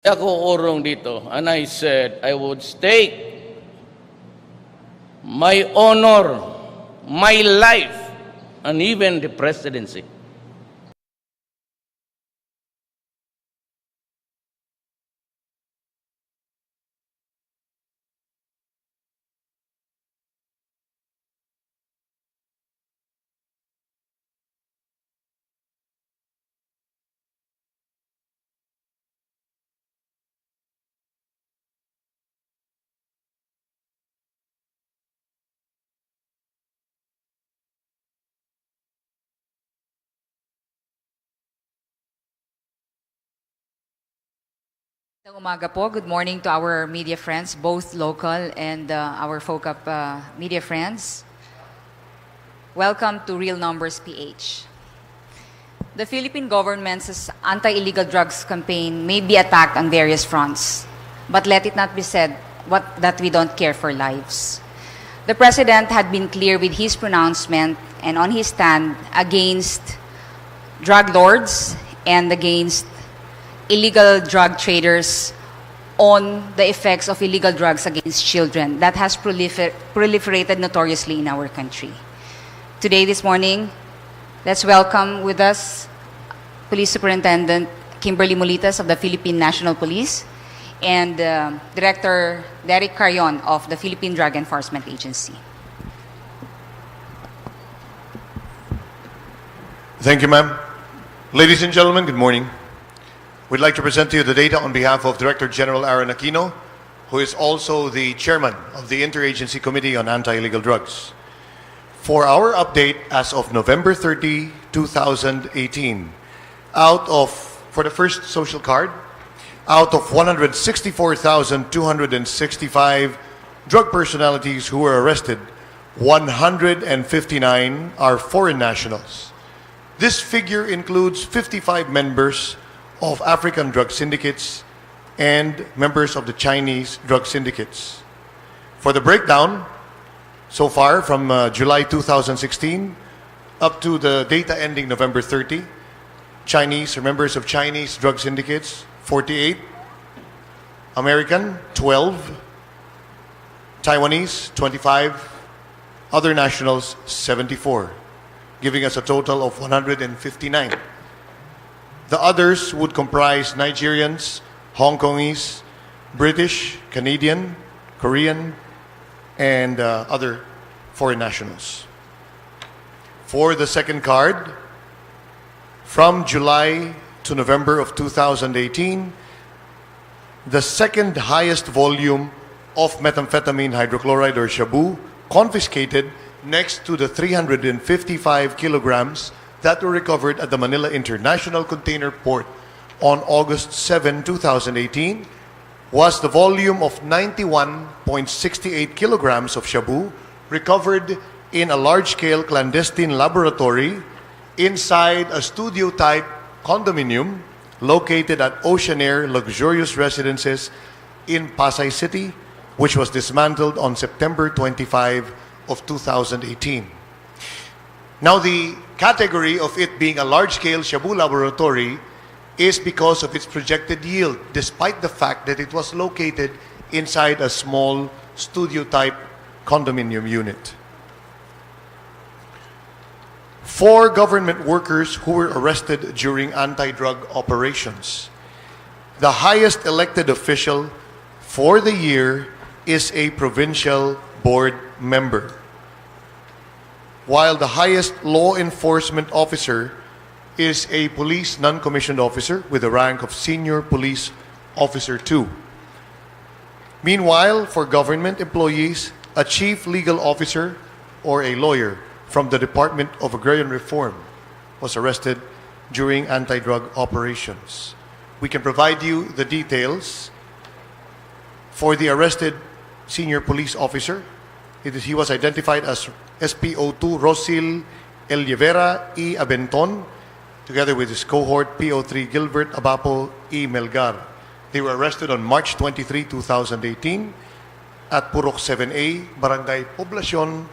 Ako urong dito, and I said I would stake my honor, my life, and even the presidency. Magandang umaga po. Good morning to our media friends, both local and our FOCAP media friends. Welcome to Real Numbers PH. The Philippine government's anti-illegal drugs campaign may be attacked on various fronts, but let it not be said that we don't care for lives. The President had been clear with his pronouncement and on his stand against drug lords and against illegal drug traders on the effects of illegal drugs against children that has proliferated notoriously in our country. Today, this morning, let's welcome with us Police Superintendent Kimberly Molitas of the Philippine National Police and Director Derek Carrion of the Philippine Drug Enforcement Agency. Thank you, ma'am. Ladies and gentlemen, good morning. We'd like to present to you the data on behalf of Director General Aaron Aquino, who is also the chairman of the Interagency Committee on Anti-Illegal Drugs. For our update as of November 30, 2018, for the first social card, out of 164,265 drug personalities who were arrested, 159 are foreign nationals. This figure includes 55 members of African drug syndicates and members of the Chinese drug syndicates. For the breakdown, so far from July 2016 up to the data ending November 30, Chinese or members of Chinese drug syndicates, 48, American, 12, Taiwanese, 25, other nationals, 74, giving us a total of 159. The others would comprise Nigerians, Hong Kongese, British, Canadian, Korean, and other foreign nationals. For the second card, from July to November of 2018, the second highest volume of methamphetamine hydrochloride or shabu confiscated next to the 355 kilograms that were recovered at the Manila International Container Port on August 7, 2018, was the volume of 91.68 kilograms of shabu recovered in a large-scale clandestine laboratory inside a studio-type condominium located at Ocean Air Luxurious Residences in Pasay City, which was dismantled on September 25 of 2018. Now, the category of it being a large-scale shabu laboratory is because of its projected yield, despite the fact that it was located inside a small studio-type condominium unit. 4 government workers who were arrested during anti-drug operations. The highest elected official for the year is a provincial board member, while the highest law enforcement officer is a police non-commissioned officer with the rank of Senior Police Officer 2. Meanwhile, for government employees, a chief legal officer or a lawyer from the Department of Agrarian Reform was arrested during anti-drug operations. We can provide you the details. For the arrested senior police officer, he was identified as SPO2 Rosil Elievera E. Abenton, together with his cohort PO3 Gilbert Abapo E. Melgar. They were arrested on March 23, 2018 at Purok 7A, Barangay Poblacion,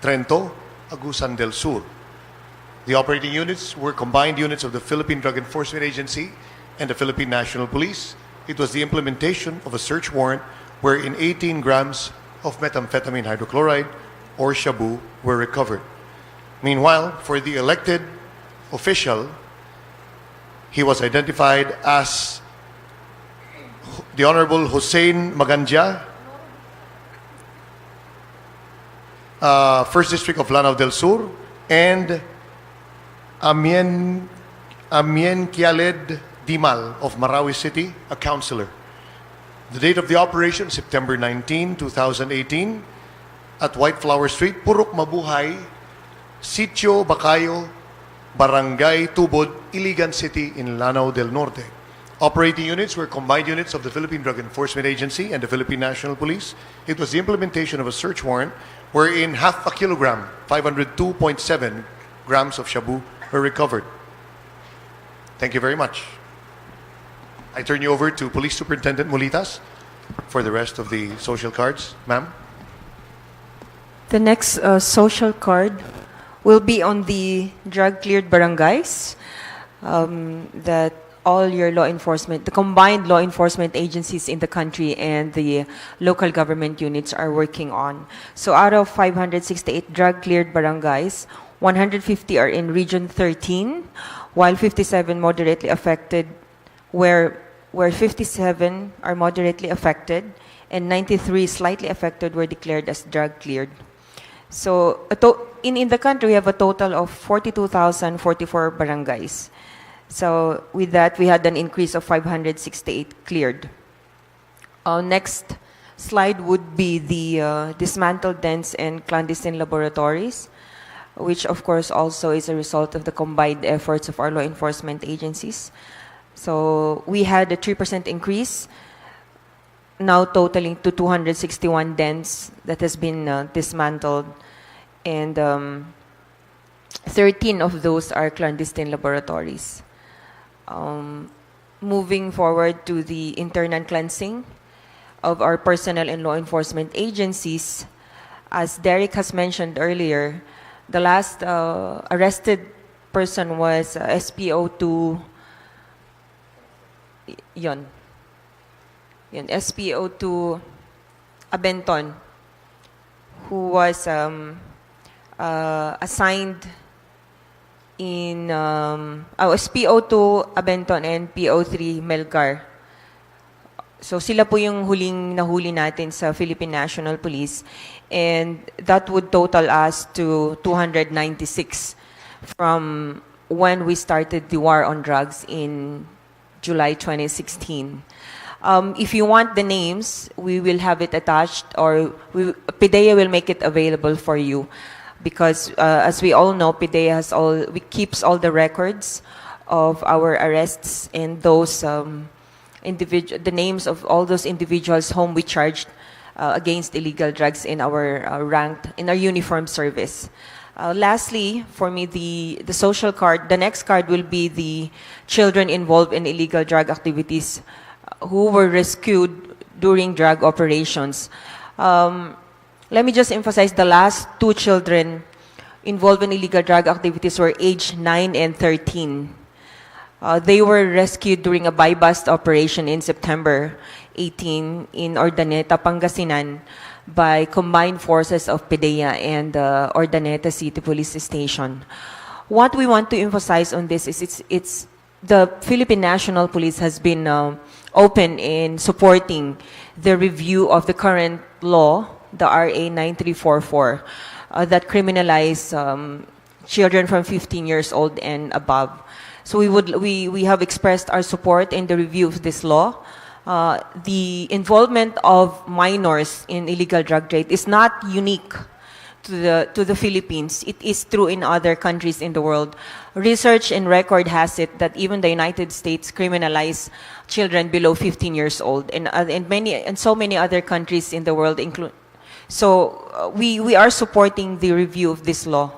Trento, Agusan del Sur. The operating units were combined units of the Philippine Drug Enforcement Agency and the Philippine National Police, it was the implementation of a search warrant wherein 18 grams of methamphetamine hydrochloride or shabu were recovered. Meanwhile, for the elected official, he was identified as the Honorable Hussein Maganja, 1st District of Lanao del Sur, and Amien Kialed Dimal of Marawi City, a councillor. The date of the operation, September 19, 2018, at White Flower Street, Purok Mabuhay, Sitio Bacayo, Barangay Tubod, Iligan City in Lanao del Norte. Operating units were combined units of the Philippine Drug Enforcement Agency and the Philippine National Police. It was the implementation of a search warrant wherein half a kilogram, 502.7 grams of shabu were recovered. Thank you very much. I turn you over to Police Superintendent Mulitas for the rest of the social cards. Ma'am? The next social card will be on the drug-cleared barangays that all your law enforcement, the combined law enforcement agencies in the country and the local government units are working on. So out of 568 drug-cleared barangays, 150 are in Region 13, while 57 moderately affected, where 57 are moderately affected, and 93 slightly affected were declared as drug-cleared. So in the country, we have a total of 42,044 barangays. So with that, we had an increase of 568 cleared. Next slide would be the dismantled dens and clandestine laboratories, which of course also is a result of the combined efforts of our law enforcement agencies. So we had a 3% increase, now totaling to 261 dens that has been dismantled, and 13 of those are clandestine laboratories. Moving forward to the internal cleansing of our personnel and law enforcement agencies, as Derek has mentioned earlier, the last arrested person was SPO2 SPO2 Abenton, who was assigned in SPO2 Abenton and PO3 Melgar. So sila po yung huling nahuli natin sa Philippine National Police, and that would total us to 296 from when we started the war on drugs in July 2016. If you want the names, we will have it attached, or PDEA will make it available for you, because as we all know, PDEA keeps all the records of our arrests and those the names of all those individuals whom we charged against illegal drugs in our in our uniform service. Lastly, for me, the social card, the next card will be the children involved in illegal drug activities who were rescued during drug operations. Let me just emphasize, the last two children involved in illegal drug activities were aged 9 and 13. They were rescued during a buy-bust operation in September 18 in Ordaneta, Pangasinan, by combined forces of PDEA and Ordaneta City Police Station. What we want to emphasize on this is it's the Philippine National Police has been open in supporting the review of the current law, the RA 9344, that criminalize children from 15 years old and above. So we have expressed our support in the review of this law. The involvement of minors in illegal drug trade is not unique to the Philippines. It is true in other countries in the world. Research and record has it that even the United States criminalize children below 15 years old, and so many other countries in the world include. So we are supporting the review of this law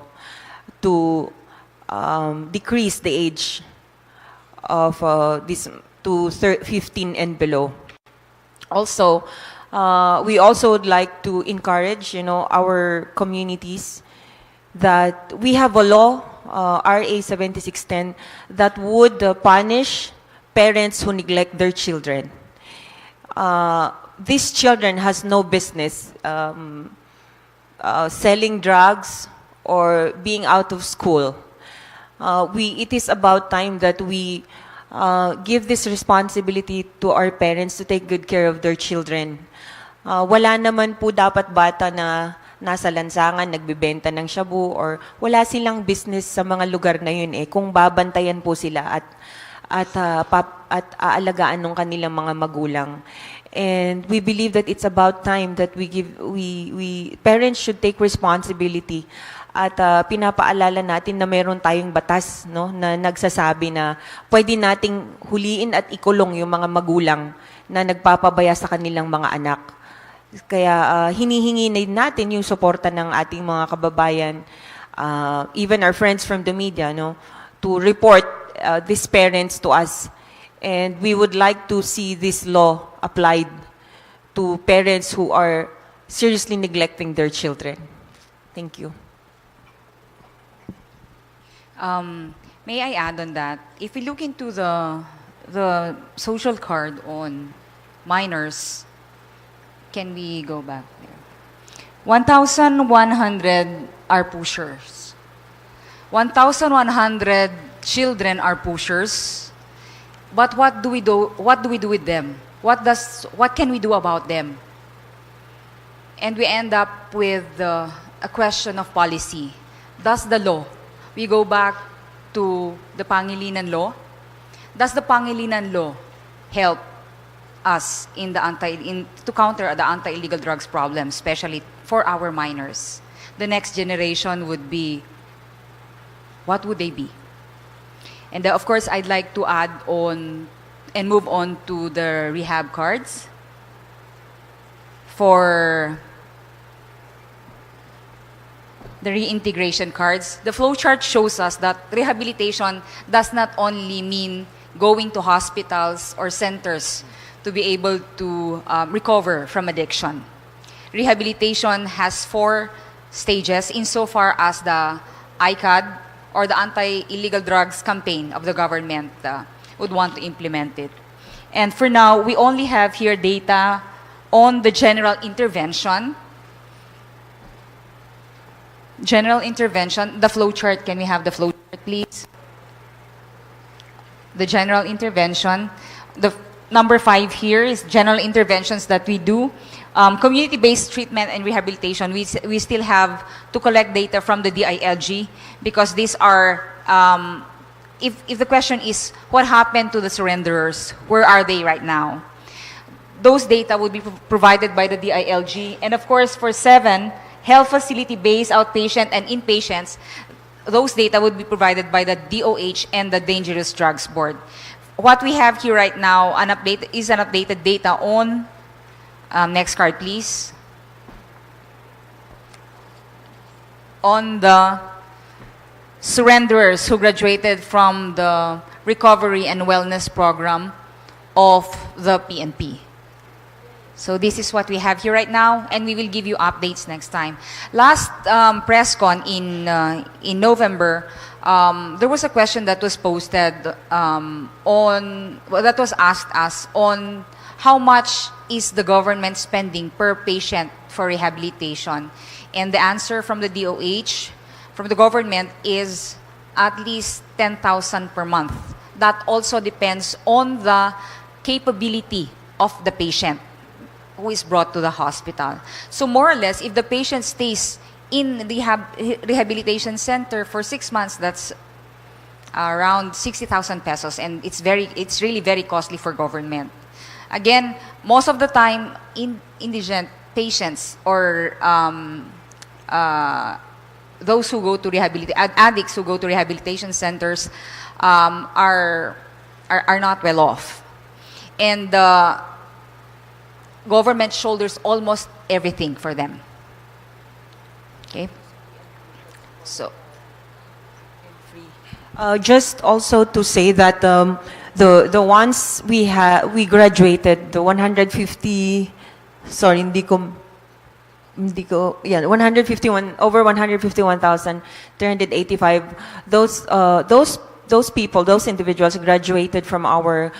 to decrease the age of this to 15 and below. Also, we also would like to encourage, our communities that we have a law, RA 7610, that would punish parents who neglect their children. these children has no business selling drugs or being out of school. It is about time that we give this responsibility to our parents to take good care of their children. Wala naman po dapat bata na nasa lansangan, nagbibenta ng shabu, or wala silang business sa mga lugar na yun kung babantayan po sila at aalagaan ng kanilang mga magulang. And we believe that it's about time that we parents should take responsibility at pinapaalala natin na meron tayong batas, no, na nagsasabi na pwede nating huliin at ikulong yung mga magulang na nagpapabaya sa kanilang mga anak. Kaya hinihingi natin yung suporta ng ating mga kababayan, even our friends from the media, no, to report these parents to us. And we would like to see this law applied to parents who are seriously neglecting their children. Thank you. May I add on that? If we look into the social card on minors, can we go back there? 1,100 are pushers. 1,100 children are pushers. But what do we do? What do we do with them? What can we do about them? And we end up with a question of policy. Does the law? We go back to the Pangilinan law. Does the Pangilinan law help us to counter the anti-illegal drugs problem, especially for our minors? The next generation would be, what would they be? And of course, I'd like to add on and move on to the rehab cards. For the reintegration cards, the flowchart shows us that rehabilitation does not only mean going to hospitals or centers to be able to recover from addiction. Rehabilitation has 4 stages insofar as the ICAD, or the anti-illegal drugs campaign of the government would want to implement it. And for now, we only have here data on the general intervention. General intervention, the flowchart, can we have the flowchart, please? The general intervention, the number 5 here is general interventions that we do. Community-based treatment and rehabilitation, we still have to collect data from the DILG because these are, if the question is, what happened to the surrenderers? Where are they right now? Those data would be provided by the DILG. And of course, for 7, health facility-based outpatient and inpatients, those data would be provided by the DOH and the Dangerous Drugs Board. What we have here right now is an updated data on, next card please, on the surrenderers who graduated from the recovery and wellness program of the PNP. So this is what we have here right now, and we will give you updates next time. Last press con in November, there was a question that was posted that was asked us on how much is the government spending per patient for rehabilitation, and the answer from the DOH, from the government, is at least 10,000 per month. That also depends on the capability of the patient who is brought to the hospital. So more or less, if the patient stays in the rehabilitation center for 6 months, that's around 60,000 pesos, and it's really very costly for government. Again, most of the time, indigent patients or those who go to addicts who go to rehabilitation centers are not well off, and government shoulders almost everything for them. Okay, so just also to say that the ones we graduated, the 150, sorry, 151, over 151,385, those people, those individuals graduated from our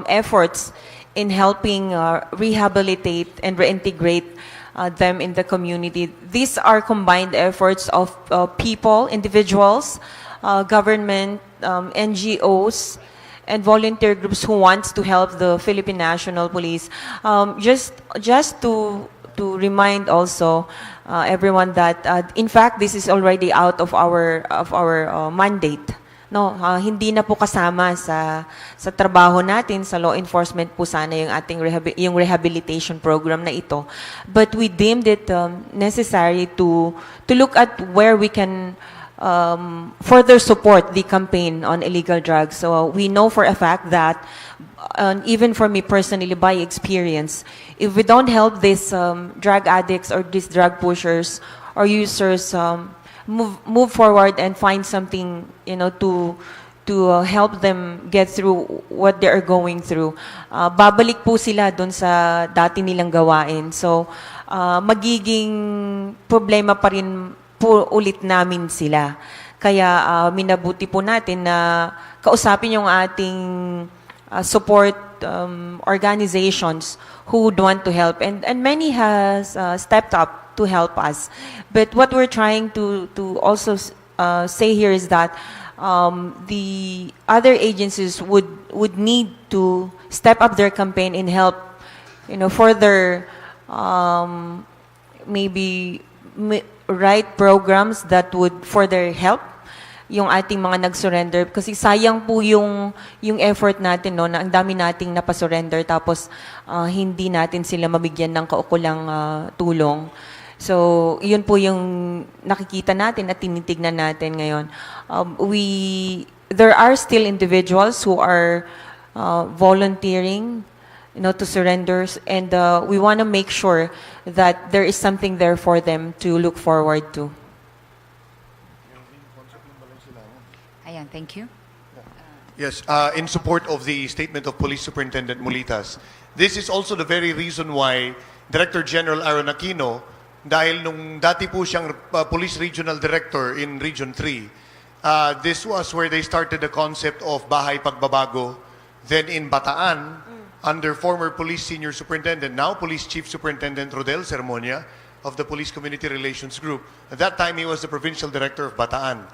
efforts in helping rehabilitate and reintegrate them in the community. These are combined efforts of people, individuals, government, NGOs, and volunteer groups who wants to help the Philippine National Police. Just to remind also everyone that in fact this is already out of our mandate. No, hindi na po kasama sa trabaho natin sa law enforcement po sana yung ating yung rehabilitation program na ito. But we deemed it necessary to look at where we can further support the campaign on illegal drugs. So we know for a fact that, even for me personally, by experience, if we don't help these drug addicts or these drug pushers or users move forward and find something, to help them get through what they are going through, babalik po sila dun sa dati nilang gawain. So magiging problema pa rin po ulit namin sila. Kaya minabuti po natin na kausapin yung ating support organizations who would want to help, and many has stepped up to help us. But what we're trying to also say here is that the other agencies would need to step up their campaign and help, further maybe write programs that would further help yung ating mga nag-surrender, kasi sayang po yung effort natin, no, na ang dami nating napasurrender tapos hindi natin sila mabigyan ng kaukulang tulong. So, yun po yung nakikita natin at tinitignan natin ngayon. There are still individuals who are volunteering, to surrender, and we want to make sure that there is something there for them to look forward to. Ayan, thank you. Yes, in support of the statement of Police Superintendent Mulitas, this is also the very reason why Director General Aaron Aquino, dahil nung dati po siyang Police Regional Director in Region 3, this was where they started the concept of Bahay Pagbabago. Then in Bataan, under former Police Senior Superintendent, now Police Chief Superintendent Rodel Sermonia of the Police Community Relations Group. At that time, he was the Provincial Director of Bataan.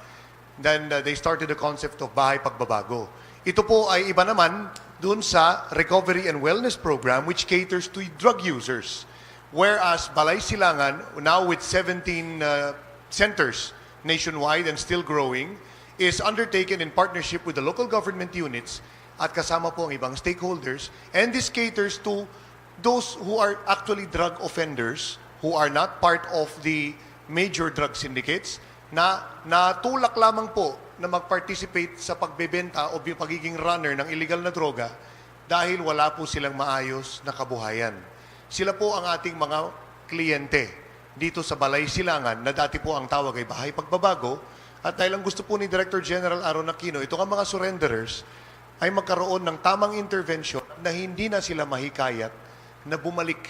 Then they started the concept of Bahay Pagbabago. Ito po ay iba naman dun sa Recovery and Wellness Program, which caters to drug users. Whereas Balay Silangan, now with 17 centers nationwide and still growing, is undertaken in partnership with the local government units at kasama po ang ibang stakeholders. And this caters to those who are actually drug offenders, who are not part of the major drug syndicates, na natulak lamang po na mag-participate sa pagbebenta o pagiging runner ng illegal na droga dahil wala po silang maayos na kabuhayan. Sila po ang ating mga kliyente dito sa Balay Silangan, na dati po ang tawag ay Bahay Pagbabago. At dahil ang gusto po ni Director General Aaron Aquino, itong mga surrenderers ay magkaroon ng tamang intervention na hindi na sila mahikayat na bumalik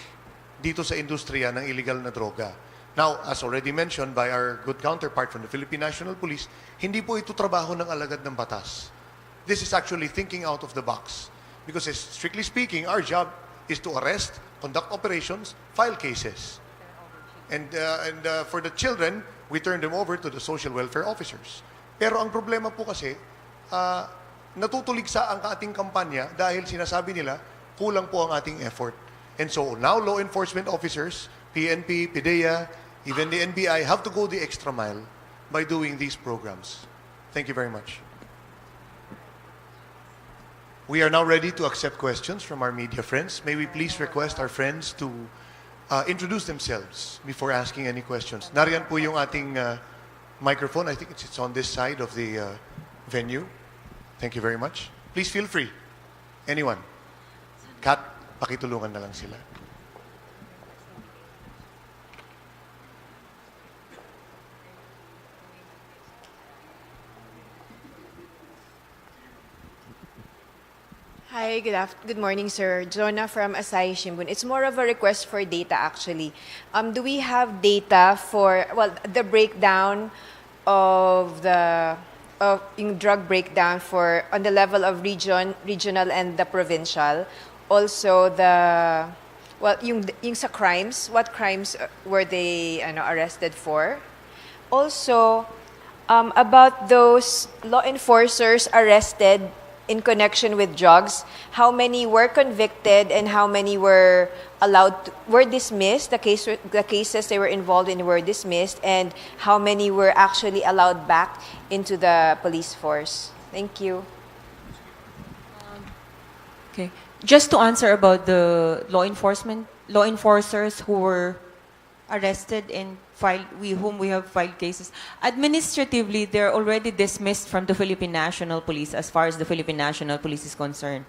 dito sa industriya ng illegal na droga. Now, as already mentioned by our good counterpart from the Philippine National Police, hindi po ito trabaho ng alagad ng batas. This is actually thinking out of the box. Because strictly speaking, our job is to arrest, conduct operations, file cases. And for the children, we turn them over to the social welfare officers. Pero ang problema po kasi, natutuligsa ang ating kampanya dahil sinasabi nila, kulang po ang ating effort. And so now law enforcement officers, PNP, PDEA, even the NBI have to go the extra mile by doing these programs. Thank you very much. We are now ready to accept questions from our media friends. May we please request our friends to introduce themselves before asking any questions. Nariyan po yung ating microphone. I think it's on this side of the venue. Thank you very much. Please feel free. Anyone. Kat, pakitulungan na lang sila. Hi, good morning, sir. Jonah from Asahi Shimbun. It's more of a request for data, actually. Do we have data for, the breakdown of yung drug breakdown on the level of regional and the provincial? also the, well, yung sa crimes, what crimes were they arrested for? Also, about those law enforcers arrested in connection with drugs, how many were convicted and how many were were dismissed, the cases they were involved in were dismissed, and how many were actually allowed back into the police force? Thank you. Okay. Just to answer about the law enforcers who were arrested and whom we have filed cases. Administratively, they're already dismissed from the Philippine National Police as far as the Philippine National Police is concerned.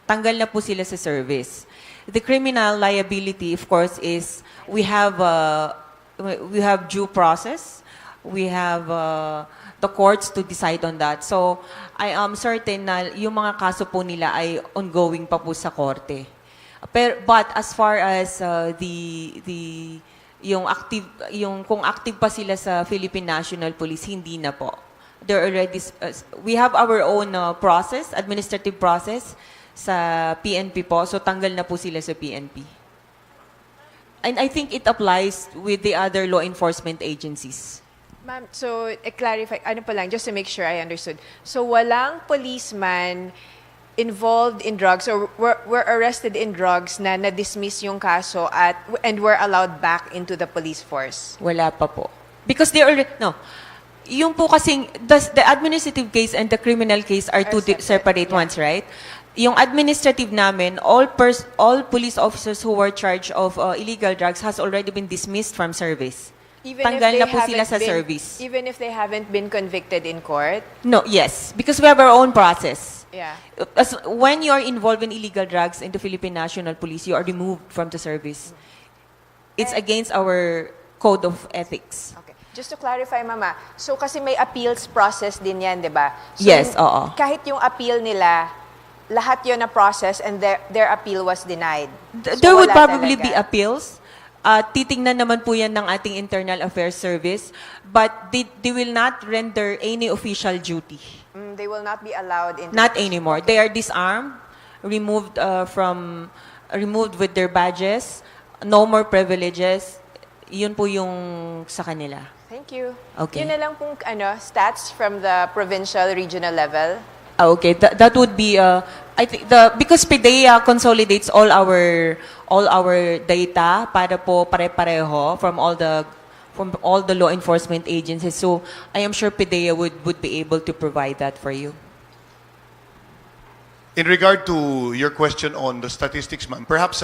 Tanggal na po sila sa service. The criminal liability, of course, is we have due process. We have the courts to decide on that. So, I am certain na yung mga kaso po nila ay ongoing pa po sa korte. But as far as kung active pa sila sa Philippine National Police, hindi na po. They're already we have our own process, administrative process sa PNP po. So tanggal na po sila sa PNP. And I think it applies with the other law enforcement agencies. Ma'am, so clarify, just to make sure I understood. So walang policeman involved in drugs or were arrested in drugs na na-dismiss yung kaso and were allowed back into the police force? Wala pa po. Because they already, no. Yung po kasing, the administrative case and the criminal case are two separate ones, right? Yung administrative namin, all police officers who were charged of illegal drugs has already been dismissed from service. Tanggal na po sila sa service. Even if they haven't been convicted in court? No, yes. Because we have our own process. Yeah. When you are involved in illegal drugs in the Philippine National Police, you are removed from the service. It's against our code of ethics. Okay. Just to clarify, Mama, so kasi may appeals process din yan, di ba? So Yes, oo. Kahit yung appeal nila, lahat yun na process and their appeal was denied. So There would wala probably talaga. be appeals. Titingnan naman po yan ng ating Internal Affairs Service, but they will not render any official duty. They will not be allowed into Not anymore. They are disarmed, removed with their badges, no more privileges. Yun po yung sa kanila. Thank you. Okay. Yun na lang pong stats from the provincial, regional level. Okay, that would be I think because PDEA consolidates all our data para po pare-pareho from all the law enforcement agencies. So I am sure PDEA would be able to provide that for you. In regard to your question on the statistics, ma'am, perhaps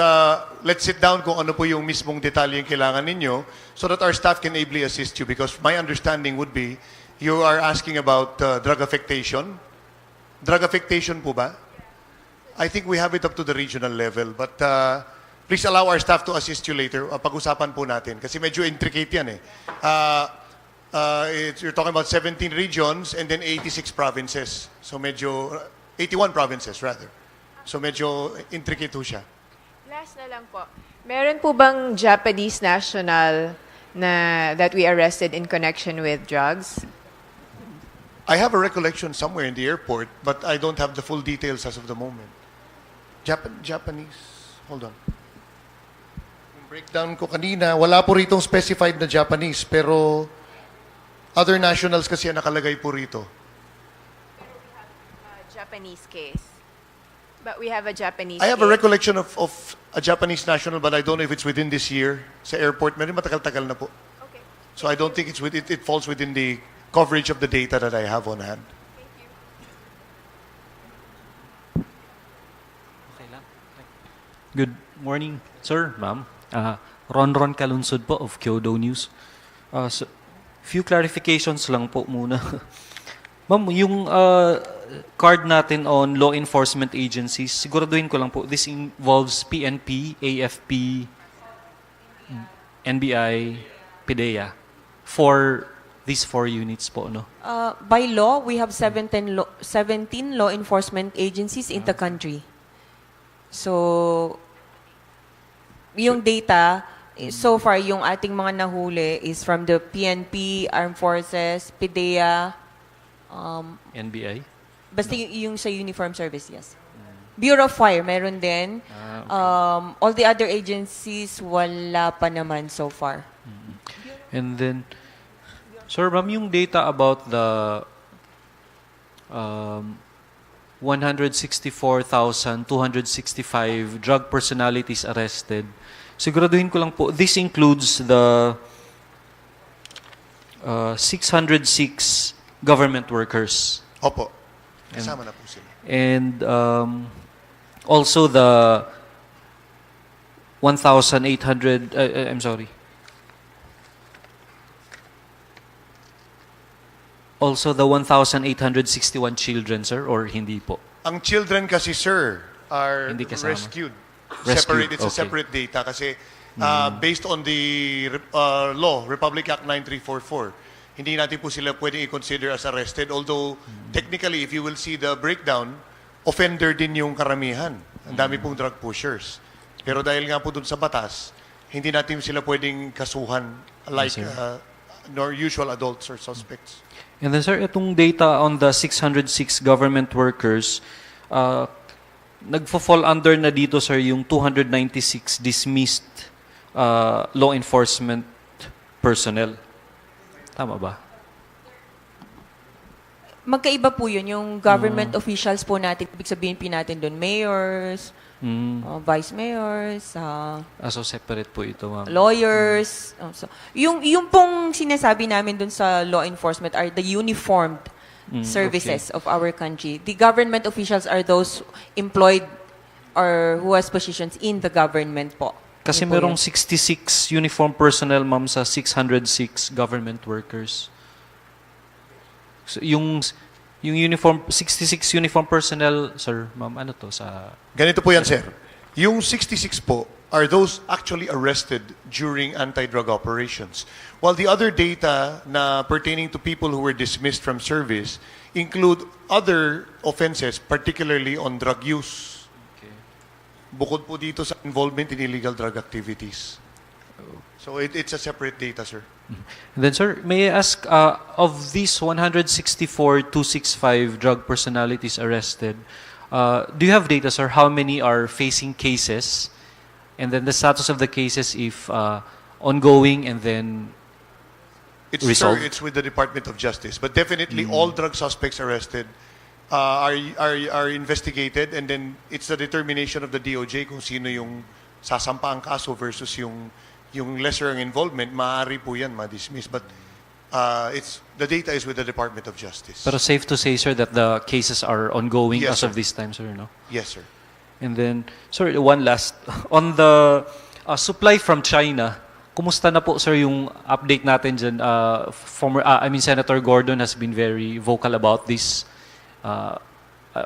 let's sit down kung ano po yung mismong detalye yung kailangan ninyo so that our staff can ably assist you, because my understanding would be you are asking about drug affectation. Drug affectation po ba? I think we have it up to the regional level, but please allow our staff to assist you later. Pag-usapan po natin kasi medyo intricate yan eh. You're talking about 17 regions and then 86 provinces. So medyo 81 provinces rather. So medyo intricate po siya. Last na lang po. Meron po bang Japanese national that we arrested in connection with drugs? I have a recollection somewhere in the airport, but I don't have the full details as of the moment. Japanese, hold on. Yung breakdown ko kanina, wala po ritong specified na Japanese, pero other nationals kasi nakalagay po rito. Japanese case. But we have a Japanese I have a case. recollection of a Japanese national, but I don't know if it's within this year. Sa airport, meron matagal-tagal na po. Okay. So I don't think it falls within the coverage of the data that I have on hand. Good morning, sir, ma'am. Ron Kalunsod po of Kyodo News. Few clarifications lang po muna. Ma'am, yung card natin on law enforcement agencies, siguraduhin ko lang po, this involves PNP, AFP, NBI, PDEA, for these 4 units po, no? By law, we have 17 law enforcement agencies in the country. So, yung data, so far, yung ating mga nahuli is from the PNP, Armed Forces, PDEA, NBI? basta yung sa uniform service, yes. Bureau of Fire, meron din. All the other agencies, wala pa naman so far. And then, sir, ma'am, yung data about the 164,265 drug personalities arrested, siguraduhin ko lang po, this includes the 606 government workers. Opo. Kasama na po sila. And also the 1,800, I'm sorry. Also the 1,861 children, sir, or hindi po? Ang children kasi, sir, are Hindi kasama. rescued. Rescued, Separate. It's a okay. separate data kasi based on the law, Republic Act 9344, hindi natin po sila pwedeng i-consider as arrested. Although, technically, if you will see the breakdown, offender din yung karamihan. Ang dami pong drug pushers. Pero dahil nga po dun sa batas, hindi natin sila pwedeng kasuhan like Yes, nor usual adults or suspects. And then, sir, itong data on the 606 government workers, nagfo-fall under na dito, sir, yung 296 dismissed law enforcement personnel. Tama ba? Magkaiba po yun, yung government officials po natin, ibig sabihin po natin doon, mayors, vice mayors, So, separate po ito, ma'am. lawyers. So, yung pong sinasabi namin doon sa law enforcement are the uniformed services of our country. The government officials are those employed or who has positions in the government po. Kasi Yun po merong yun. 66 uniform personnel, ma'am, sa 606 government workers. So, yung uniform, 66 uniform personnel, sir, ma'am, ano to sa... Ganito po yan, sir. Yung 66 po are those actually arrested during anti-drug operations. While the other data na pertaining to people who were dismissed from service include other offenses, particularly on drug use. Bukod po dito sa involvement in illegal drug activities. So it's a separate data, sir. And then, sir, may I ask, of these 164,265 drug personalities arrested, do you have data, sir, how many are facing cases? And then the status of the cases if ongoing and then It's resolved? Sir, it's with the Department of Justice. But definitely all drug suspects arrested are investigated, and then it's the determination of the DOJ kung sino yung sasampa ang kaso versus yung lesser ang involvement. Maaari po yan ma-dismiss. But the data is with the Department of Justice. Pero safe to say, sir, that the cases are ongoing Yes, as sir. of this time, sir, no? Yes, sir. And then, sir, one last. On the supply from China, kumusta na po, sir, yung update natin dyan? Senator Gordon has been very vocal about this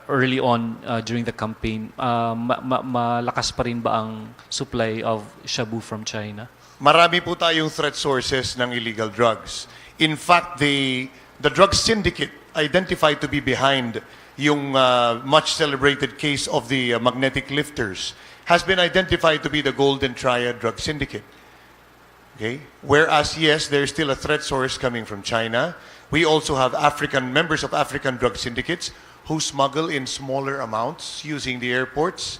early on during the campaign. Malakas pa rin ba ang supply of shabu from China? Marami po tayong threat sources ng illegal drugs. In fact, the drug syndicate identified to be behind yung much celebrated case of the magnetic lifters has been identified to be the Golden Triad drug syndicate. Okay? Whereas, yes, there's still a threat source coming from China. We also have members of African drug syndicates who smuggle in smaller amounts using the airports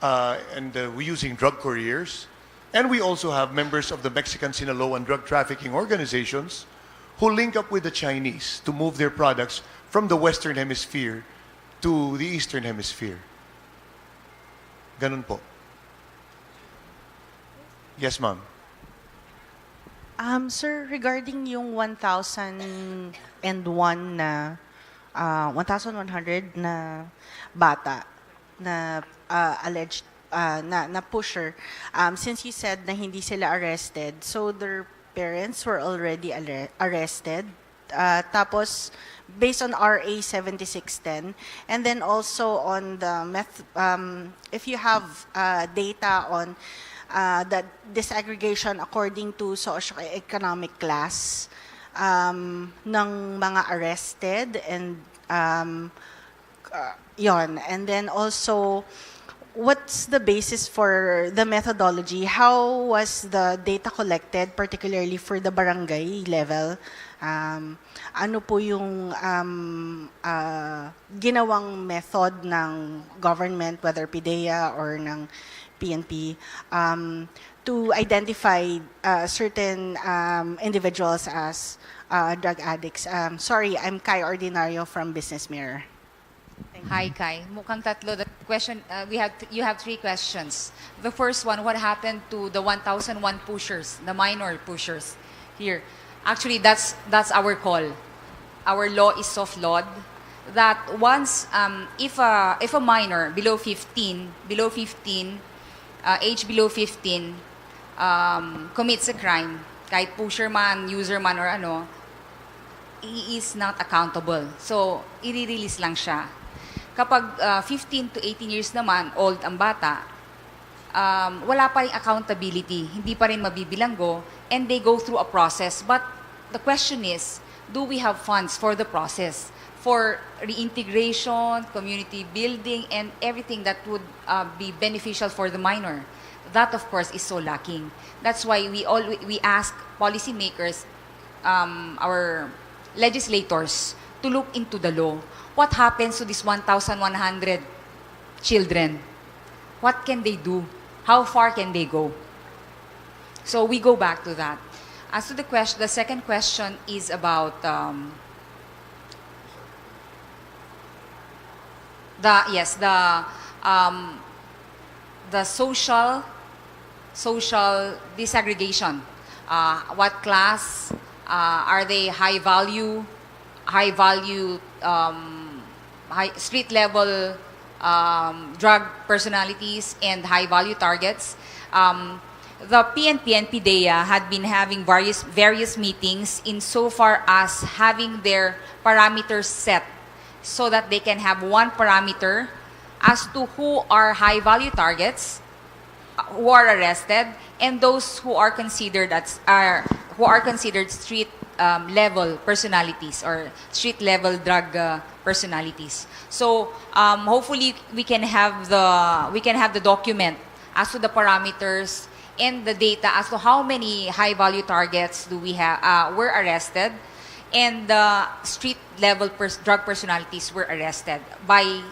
and using drug couriers. And we also have members of the Mexican Sinaloan drug trafficking organizations who link up with the Chinese to move their products from the Western Hemisphere to the Eastern Hemisphere. Ganun po. Yes, ma'am. Sir, regarding yung 1,001 na 1,100 na bata na alleged na pusher, since you said na hindi sila arrested, so their parents were already arrested. Tapos based on RA 7610, and then also on the if you have data on the disaggregation according to socio-economic class ng mga arrested and yon, and then also what's the basis for the methodology? How was the data collected, particularly for the barangay level? Ano po yung ginawang method ng government, whether PDEA or ng PNP, to identify certain individuals as drug addicts? Sorry, I'm Kai Ordinario from Business Mirror. Hi, Kai. Mukhang tatlo. The question, you have three questions. The first one, what happened to the 1,001 pushers, the minor pushers here? Actually, that's our call. Our law is soft-lawed that once, if a minor below 15, age below 15, commits a crime, kahit pusher man, user man, or ano, he is not accountable. So, i-release lang siya. Kapag 15 to 18 years naman, old ang bata, wala pa rin accountability, hindi pa rin mabibilanggo, and they go through a process. But the question is, do we have funds for the process? For reintegration, community building, and everything that would be beneficial for the minor. That, of course, is so lacking. That's why we ask policymakers, our legislators, to look into the law. What happens to these 1,100 children? What can they do? How far can they go? So we go back to that. As to the second question is about the social disaggregation. What class are they? High value, street level drug personalities and high value targets. The PNP and PDEA had been having various meetings insofar as having their parameters set so that they can have one parameter as to who are high value targets who are arrested and those who are considered street level personalities or street level drug personalities. So hopefully we can have the document as to the parameters and the data as to how many high value targets do we have were arrested and the street level drug personalities were arrested by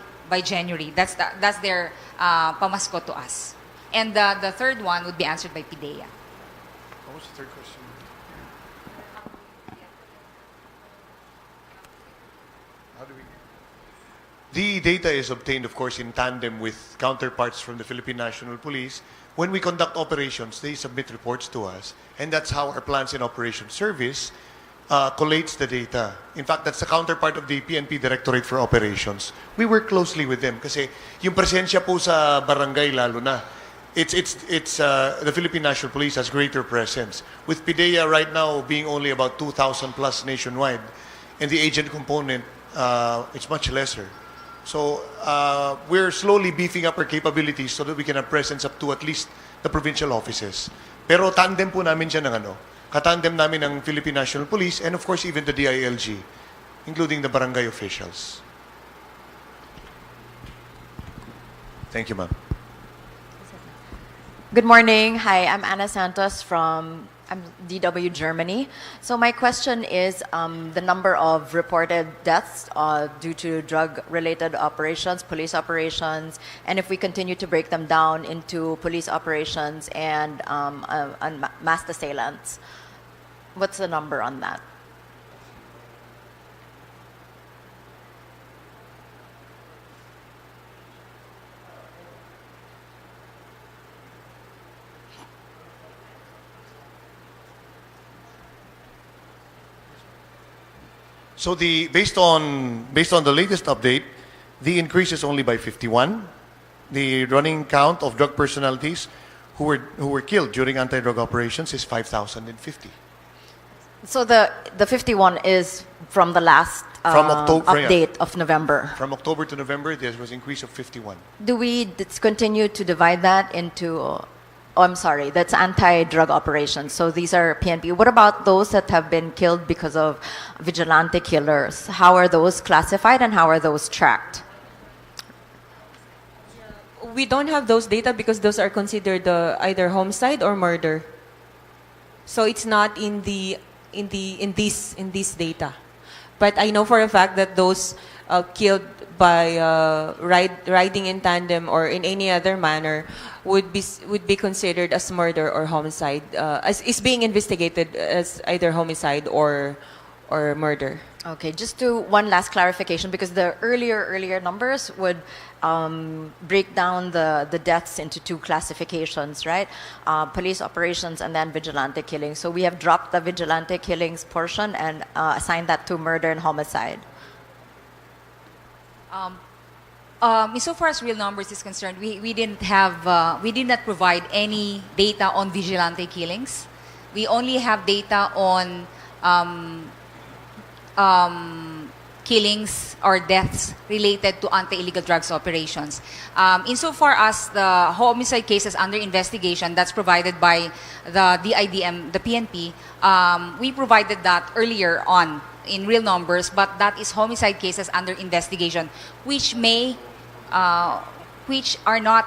January. That's their pamasko to us. And the third one would be answered by PDEA. What was the third question? The data is obtained, of course, in tandem with counterparts from the Philippine National Police. When we conduct operations, they submit reports to us, and that's how our Plans and Operations Service collates the data. In fact, that's the counterpart of the PNP Directorate for Operations. We work closely with them kasi yung presensya po sa barangay lalo na. It's the Philippine National Police has greater presence. With PDEA right now being only about 2,000 plus nationwide, and the agent component, it's much lesser. So we're slowly beefing up our capabilities so that we can have presence up to at least the provincial offices. Pero tandem po namin siya ng katandem namin ng Philippine National Police and of course even the DILG, including the barangay officials. Thank you, ma'am. Good morning. Hi, I'm Ana Santos from DW Germany. So my question is the number of reported deaths due to drug-related operations, police operations, and if we continue to break them down into police operations and mass assailants. What's the number on that? So based on the latest update, the increase is only by 51. The running count of drug personalities who were killed during anti-drug operations is 5,050. So the 51 is from the last From October, update of November. From October to November, there was an increase of 51. Do we continue to divide that into? Oh, I'm sorry, that's anti-drug operations. So these are PNP. What about those that have been killed because of vigilante killers? How are those classified and how are those tracked? we don't have those data because those are considered either homicide or murder. So it's not in this data. But I know for a fact that those killed by riding in tandem or in any other manner would be considered as murder or homicide, as is being investigated as either homicide or murder. Okay, just to one last clarification, because the earlier numbers would break down the deaths into two classifications, right? Police operations and then vigilante killings. So we have dropped the vigilante killings portion and assigned that to murder and homicide. Insofar as real numbers is concerned, we did not provide any data on vigilante killings. We only have data on killings or deaths related to anti-illegal drugs operations. Insofar as the homicide cases under investigation, that's provided by the DIDM, the PNP, we provided that earlier on in real numbers, but that is homicide cases under investigation, which are not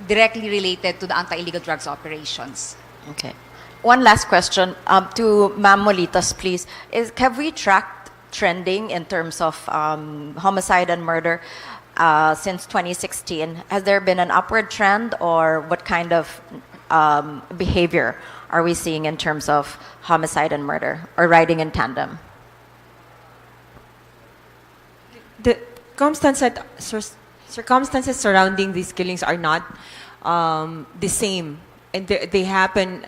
directly related to the anti-illegal drugs operations. Okay. One last question to Ma'am Molitas, please. Have we tracked trending in terms of homicide and murder since 2016? Has there been an upward trend, or what kind of behavior are we seeing in terms of homicide and murder or riding in tandem? The circumstances surrounding these killings are not the same, and they happen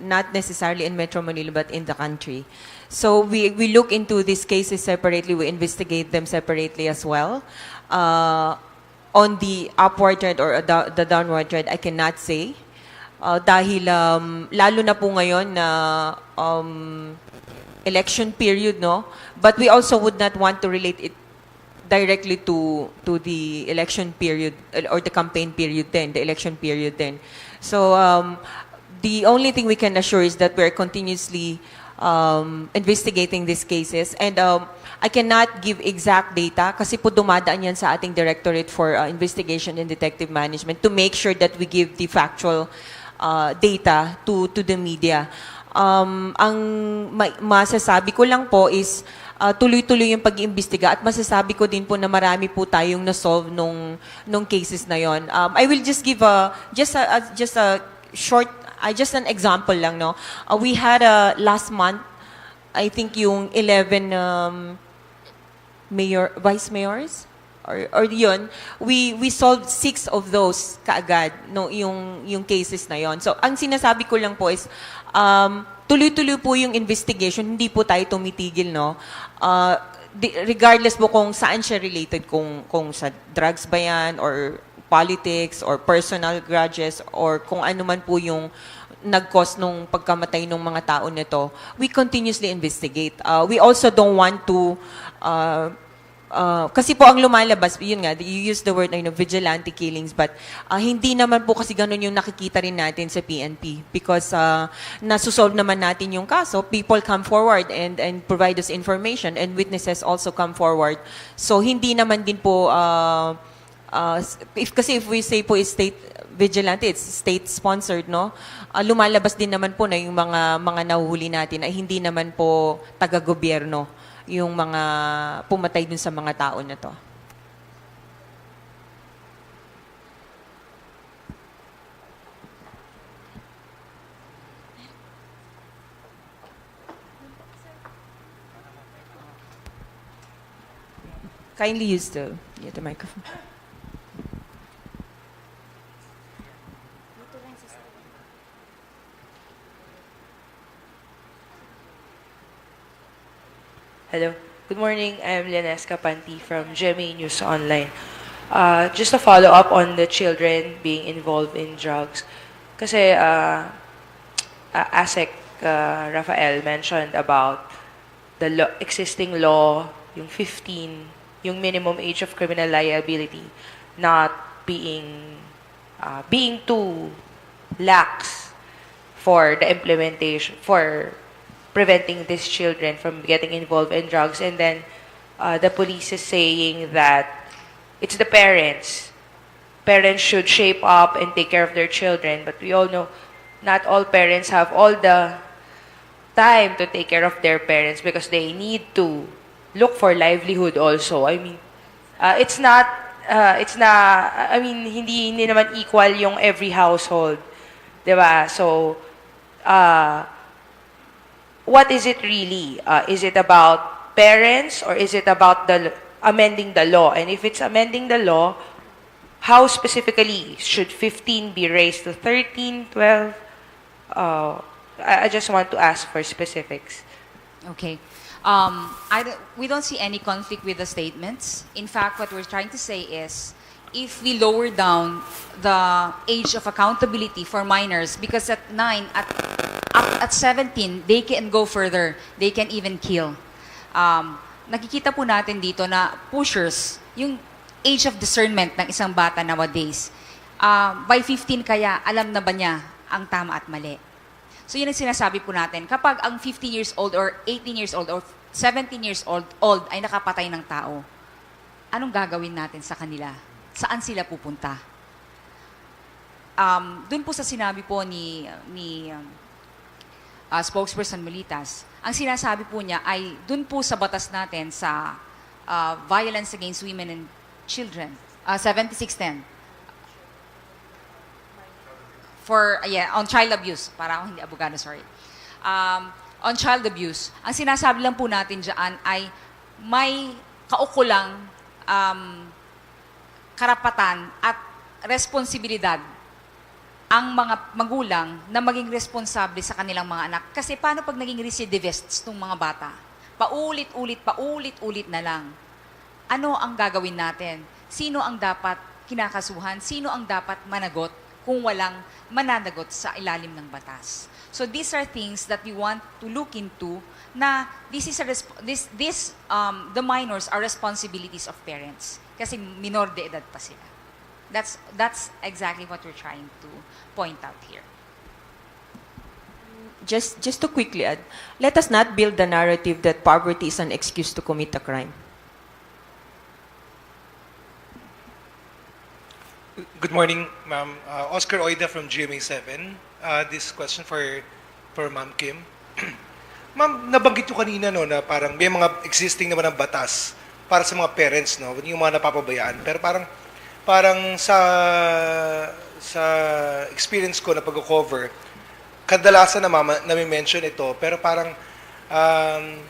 not necessarily in Metro Manila but in the country. So we look into these cases separately, we investigate them separately as well. On the upward trend or the downward trend, I cannot say. Dahil lalo na po ngayon na election period, no? But we also would not want to relate it directly to the election period or the campaign period then, the election period then. So the only thing we can assure is that we're continuously investigating these cases, and I cannot give exact data kasi po dumadaan yan sa ating Directorate for Investigation and Detective Management to make sure that we give the factual data to the media. Ang masasabi ko lang po is tuloy-tuloy yung pag-iimbestiga, at masasabi ko din po na marami po tayong na-solve nung cases na yon. I will just give just a short, just an example lang, no. We had last month, I think yung 11 vice mayors or yun, we solved 6 of those kaagad, no, yung cases na yon. So ang sinasabi ko lang po is tuloy-tuloy po yung investigation, hindi po tayo tumitigil, no. Regardless po kung saan siya related, kung sa drugs ba yan or politics or personal grudges or kung ano man po yung nag-cause nung pagkamatay ng mga tao nito, we continuously investigate. We also don't want to kasi po ang lumalabas, yun nga, you use the word vigilante killings, but hindi naman po kasi ganun yung nakikita rin natin sa PNP because nasusolve naman natin yung kaso, people come forward and provide us information, and witnesses also come forward. So hindi naman din po if we say po is state vigilante, it's state sponsored, no. Lumalabas din naman po na yung mga nahuhuli natin ay hindi naman po taga-gobyerno yung mga pumatay dun sa mga tao na to. Kindly use the microphone. Hello. Good morning. I'm Lenesca Panti from GMA News Online. Just a follow-up on the children being involved in drugs. Kasi ASEC Rafael mentioned about the existing law, yung 15, yung minimum age of criminal liability not being too lax for the implementation, for preventing these children from getting involved in drugs. And then the police is saying that it's the parents parents should shape up and take care of their children. But we all know not all parents have all the time to take care of their parents because they need to look for livelihood also. I mean, it's not, I mean, hindi naman equal yung every household. Diba? So, what is it really? Is it about parents or is it about amending the law? And if it's amending the law, how specifically should 15 be raised to 13, 12? I just want to ask for specifics. Okay. We don't see any conflict with the statements. In fact, what we're trying to say is, if we lower down the age of accountability for minors, because at 9, at 17, they can go further. They can even kill. Nakikita po natin dito na pushers, yung age of discernment ng isang bata nowadays, by 15 kaya, alam na ba niya ang tama at mali? So yun ang sinasabi po natin. Kapag ang 15 years old or 18 years old or 17 years old ay nakapatay ng tao, anong gagawin natin sa kanila? Saan sila pupunta? Doon po sa sinabi po ni Spokesperson Molitas, ang sinasabi po niya ay doon po sa batas natin sa Violence Against Women and Children, 7610. On child abuse. Para ako hindi abogado, sorry. On child abuse, ang sinasabi lang po natin dyan ay may kaukulang karapatan at responsibilidad ang mga magulang na maging responsable sa kanilang mga anak. Kasi paano pag naging recidivists ng mga bata? Paulit-ulit na lang. Ano ang gagawin natin? Sino ang dapat kinakasuhan? Sino ang dapat managot kung walang mananagot sa ilalim ng batas? So these are things that we want to look into na the minors are responsibilities of parents kasi minor de edad pa sila. That's exactly what we're trying to point out here. Just to quickly add, let us not build the narrative that poverty is an excuse to commit a crime. Good morning, ma'am. Oscar Oida from GMA7. This question for Ma'am Kim. Ma'am, nabanggit nyo kanina no, na parang may mga existing naman ng batas para sa mga parents, no, yung mga napapabayaan. Pero parang sa experience ko na pag-cover, kadalasan na may mention ito, pero parang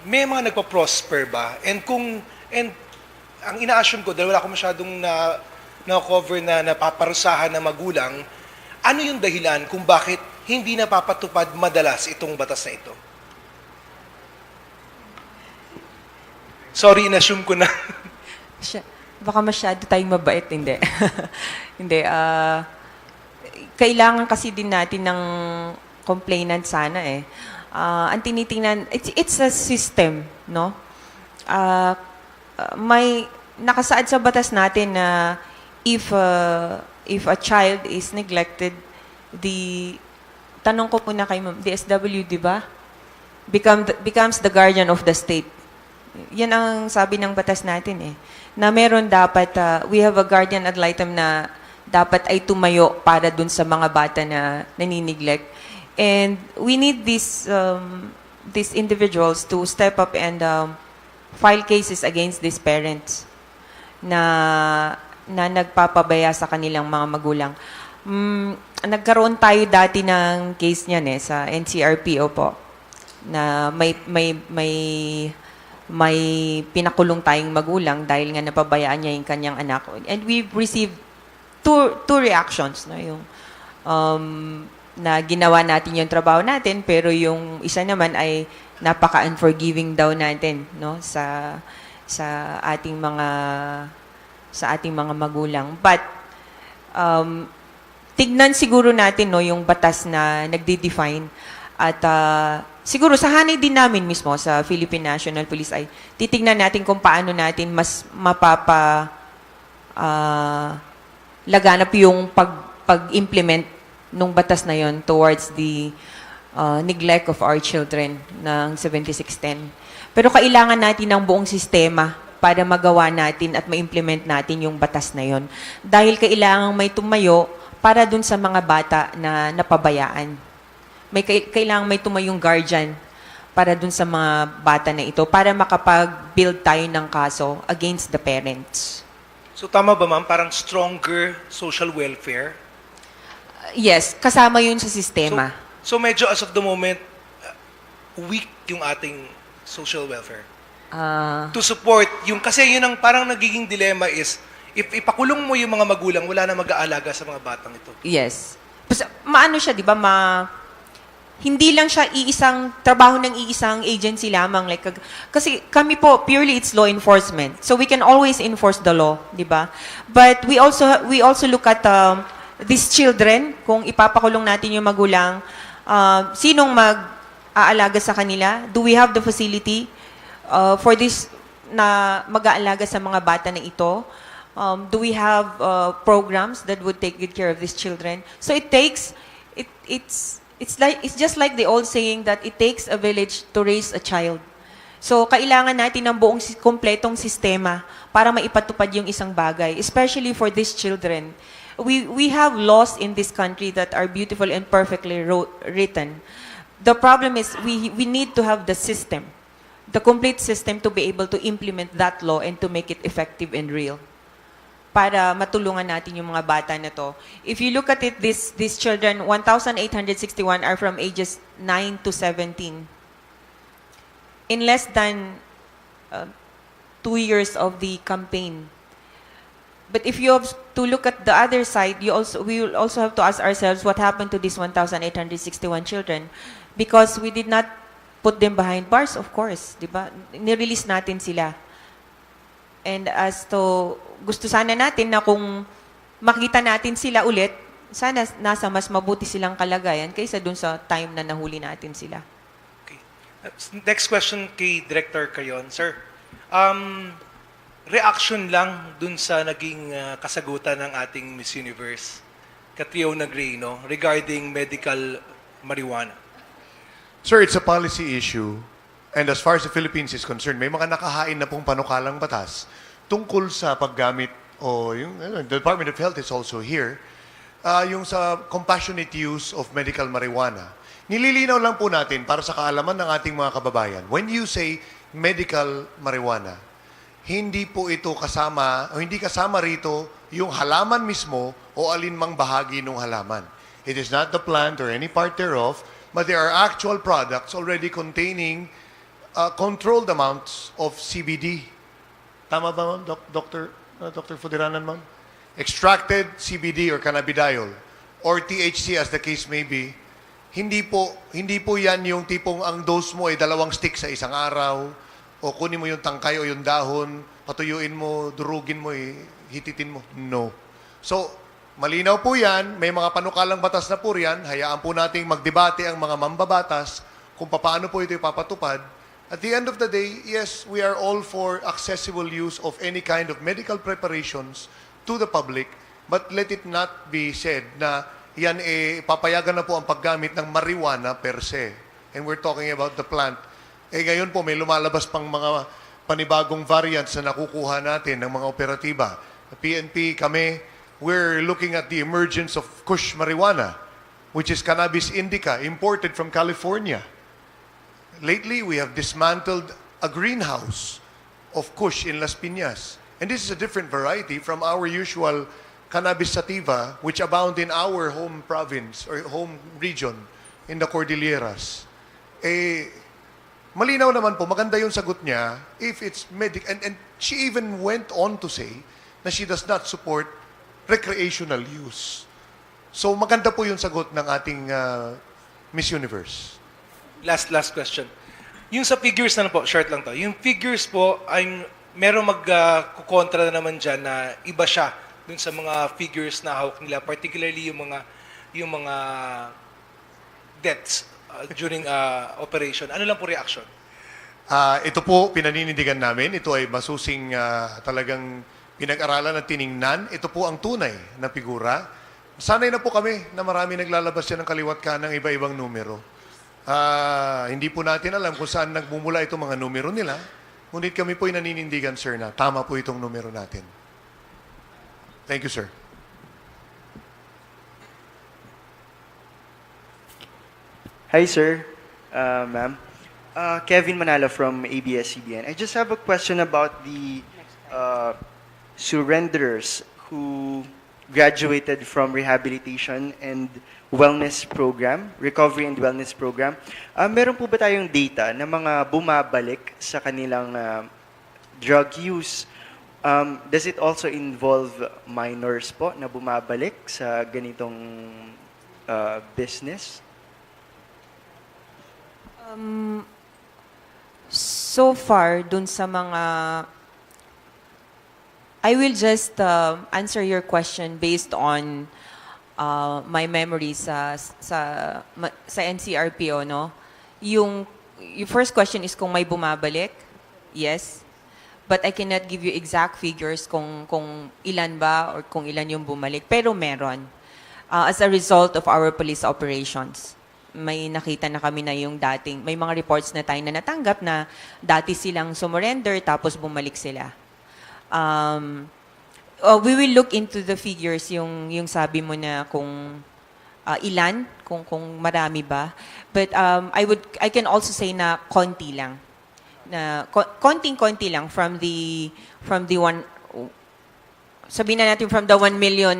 may mga nagpa-prosper ba? And ang ina-assume ko, dahil wala ko masyadong na-cover na napaparusahan na magulang, ano yung dahilan kung bakit hindi napapatupad madalas itong batas na ito? Sorry, in-assume ko na. Baka masyado tayong mabait, hindi. Hindi. Kailangan kasi din natin ng complainant sana eh. Ang tinitingnan, it's a system, no? May nakasaad sa batas natin na if a child is neglected, tanong ko muna kay Ma'am, DSW, di ba? Becomes the guardian of the state. Yan ang sabi ng batas natin eh. Na meron dapat, we have a guardian ad litem na dapat ay tumayo para dun sa mga bata na naniniglect. And we need these individuals to step up and file cases against these parents na nagpapabaya sa kanilang mga magulang. Nagkaroon tayo dati ng case niyan eh sa NCRPO po na may pinakulong tayong magulang dahil nga napabayaan niya yung kanyang anak. And we've received two reactions, no? Yung na ginawa natin yung trabaho natin, pero yung isa naman ay napaka-unforgiving daw natin, no? sa ating mga magulang. But tignan siguro natin, no, yung batas na nagde-define at siguro sa hanay din namin mismo sa Philippine National Police ay titignan natin kung paano natin mas laganap yung pag-implement nung batas na yon towards the neglect of our children ng 7610. Pero kailangan natin ng buong sistema para magawa natin at ma-implement natin yung batas na yon. Dahil kailangan may tumayo para dun sa mga bata na napabayaan. Kailangan may tumayong guardian para dun sa mga bata na ito para makapag-build tayo ng kaso against the parents. So tama ba ma'am, parang stronger social welfare? Yes, kasama yun sa sistema. So medyo as of the moment, weak yung ating social welfare. To support yung, kasi yun ang parang nagiging dilemma is, if ipakulong mo yung mga magulang, wala na mag-aalaga sa mga batang ito. Yes. Maano siya, di ba, hindi lang siya trabaho ng iisang agency lamang. Like, kasi kami po, purely it's law enforcement. So we can always enforce the law, di ba? But we also look at these children, kung ipapakulong natin yung magulang, sinong mag-aalaga sa kanila? Do we have the facility for this na mag-aalaga sa mga bata na ito? Do we have programs that would take good care of these children? So it's just like the old saying that it takes a village to raise a child. So kailangan natin ng buong kompletong sistema para maipatupad yung isang bagay, especially for these children. We have laws in this country that are beautiful and perfectly written. The problem is we need to have the system, the complete system to be able to implement that law and to make it effective and real, para matulungan natin yung mga bata na to. If you look at it, these children, 1,861 are from ages 9 to 17. In less than 2 years of the campaign. But if you have to look at the other side, we will also have to ask ourselves what happened to these 1,861 children, because we did not put them behind bars, of course, di ba? Nirelease natin sila. And as to, gusto sana natin na kung makita natin sila ulit, sana nasa mas mabuti silang kalagayan kaysa dun sa time na nahuli natin sila. Okay. Next question kay Director Cayon. Sir, reaction lang dun sa naging kasagutan ng ating Miss Universe, Catriona Greyno, regarding medical marijuana. Sir, it's a policy issue. And as far as the Philippines is concerned, may mga nakahain na pong panukalang batas tungkol sa paggamit, the Department of Health is also here, yung sa compassionate use of medical marijuana. Nililinaw lang po natin para sa kaalaman ng ating mga kababayan. When you say medical marijuana, hindi po ito kasama, o hindi kasama rito yung halaman mismo o alinmang bahagi ng halaman. It is not the plant or any part thereof, but there are actual products already containing controlled amounts of CBD. Tama ba, ma'am? Dr. Fudiranan, ma'am? Extracted CBD or cannabidiol or THC as the case may be. Hindi po yan yung tipong ang dose mo ay 2 stick sa isang araw, o kunin mo yung tangkay o yung dahon, patuyuin mo, durugin mo, hititin mo. No. So, malinaw po yan. May mga panukalang batas na po yan. Hayaan po nating magdebate ang mga mambabatas kung paano po ito ipapatupad. At the end of the day, yes, we are all for accessible use of any kind of medical preparations to the public, but let it not be said na yan papayagan na po ang paggamit ng marijuana per se. And we're talking about the plant. Ngayon po, may lumalabas pang mga panibagong variants na nakukuha natin ng mga operatiba. PNP, kami, we're looking at the emergence of Kush marijuana, which is cannabis indica, imported from California. Lately, we have dismantled a greenhouse of Kush in Las Piñas. And this is a different variety from our usual cannabis sativa, which abound in our home province or home region in the Cordilleras. Malinaw naman po, maganda yung sagot niya if it's medical. And she even went on to say na she does not support recreational use. So maganda po yung sagot ng ating Miss Universe. Last question. Yung sa figures na po, short lang to. Yung figures po, meron magkukontra na naman dyan na iba siya dun sa mga figures na hawak nila, particularly yung mga deaths during operation. Ano lang po reaction? Ito po, pinaninindigan namin. Ito ay masusing talagang pinag-aralan at tiningnan. Ito po ang tunay na figura. Sanay na po kami na marami naglalabas yan ng kaliwat kanang iba-ibang numero. Hindi po natin alam kung saan nagmumula itong mga numero nila. Ngunit kami po'y naninindigan, sir, na tama po itong numero natin. Thank you, sir. Hi, sir. Ma'am. Kevin Manalo from ABS-CBN. I just have a question about the surrenderers who graduated from rehabilitation and wellness program, recovery and wellness program. Meron po ba tayong data na mga bumabalik sa kanilang drug use? Does it also involve minors po na bumabalik sa ganitong business? So far, dun sa mga... I will just answer your question based on my memory sa NCRPO, no? Yung first question is kung may bumabalik. Yes. But I cannot give you exact figures kung ilan ba or kung ilan yung bumalik. Pero meron. As a result of our police operations. May nakita na kami na yung dating, may mga reports na tayo na natanggap na dati silang sumurrender tapos bumalik sila. We will look into the figures, yung sabi mo na kung ilan, kung marami ba. But I can also say na konti lang. Na konting-konti lang from the one, sabihin na natin from the 1 million,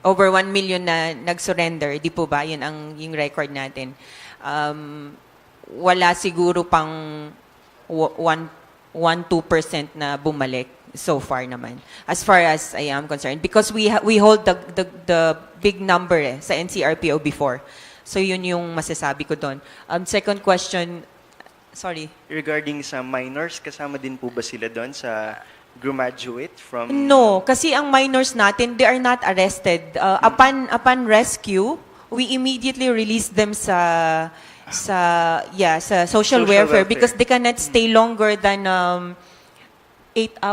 over 1 million na nag-surrender, di po ba? Yun yung record natin. Wala siguro pang 1-2% na bumalik so far naman, as far as I am concerned, because we hold the big number sa NCRPO before. So yun yung masasabi ko doon. Second question, sorry. Regarding sa minors, kasama din po ba sila doon sa graduate from... No, kasi ang minors natin, they are not arrested. Upon rescue, we immediately release them sa social welfare because they cannot stay longer than 8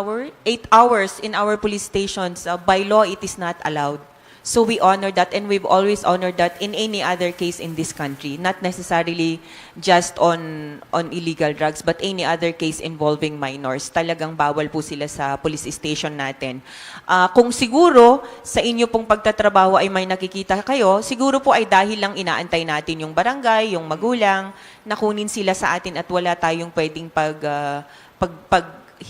hours in our police stations. By law, it is not allowed. So we honor that, and we've always honored that in any other case in this country, not necessarily just on illegal drugs, but any other case involving minors. Talagang bawal po sila sa police station natin. Kung siguro sa inyo pong pagtatrabaho ay may nakikita kayo, siguro po ay dahil lang inaantay natin yung barangay, yung magulang, nakunin sila sa atin at wala tayong pwedeng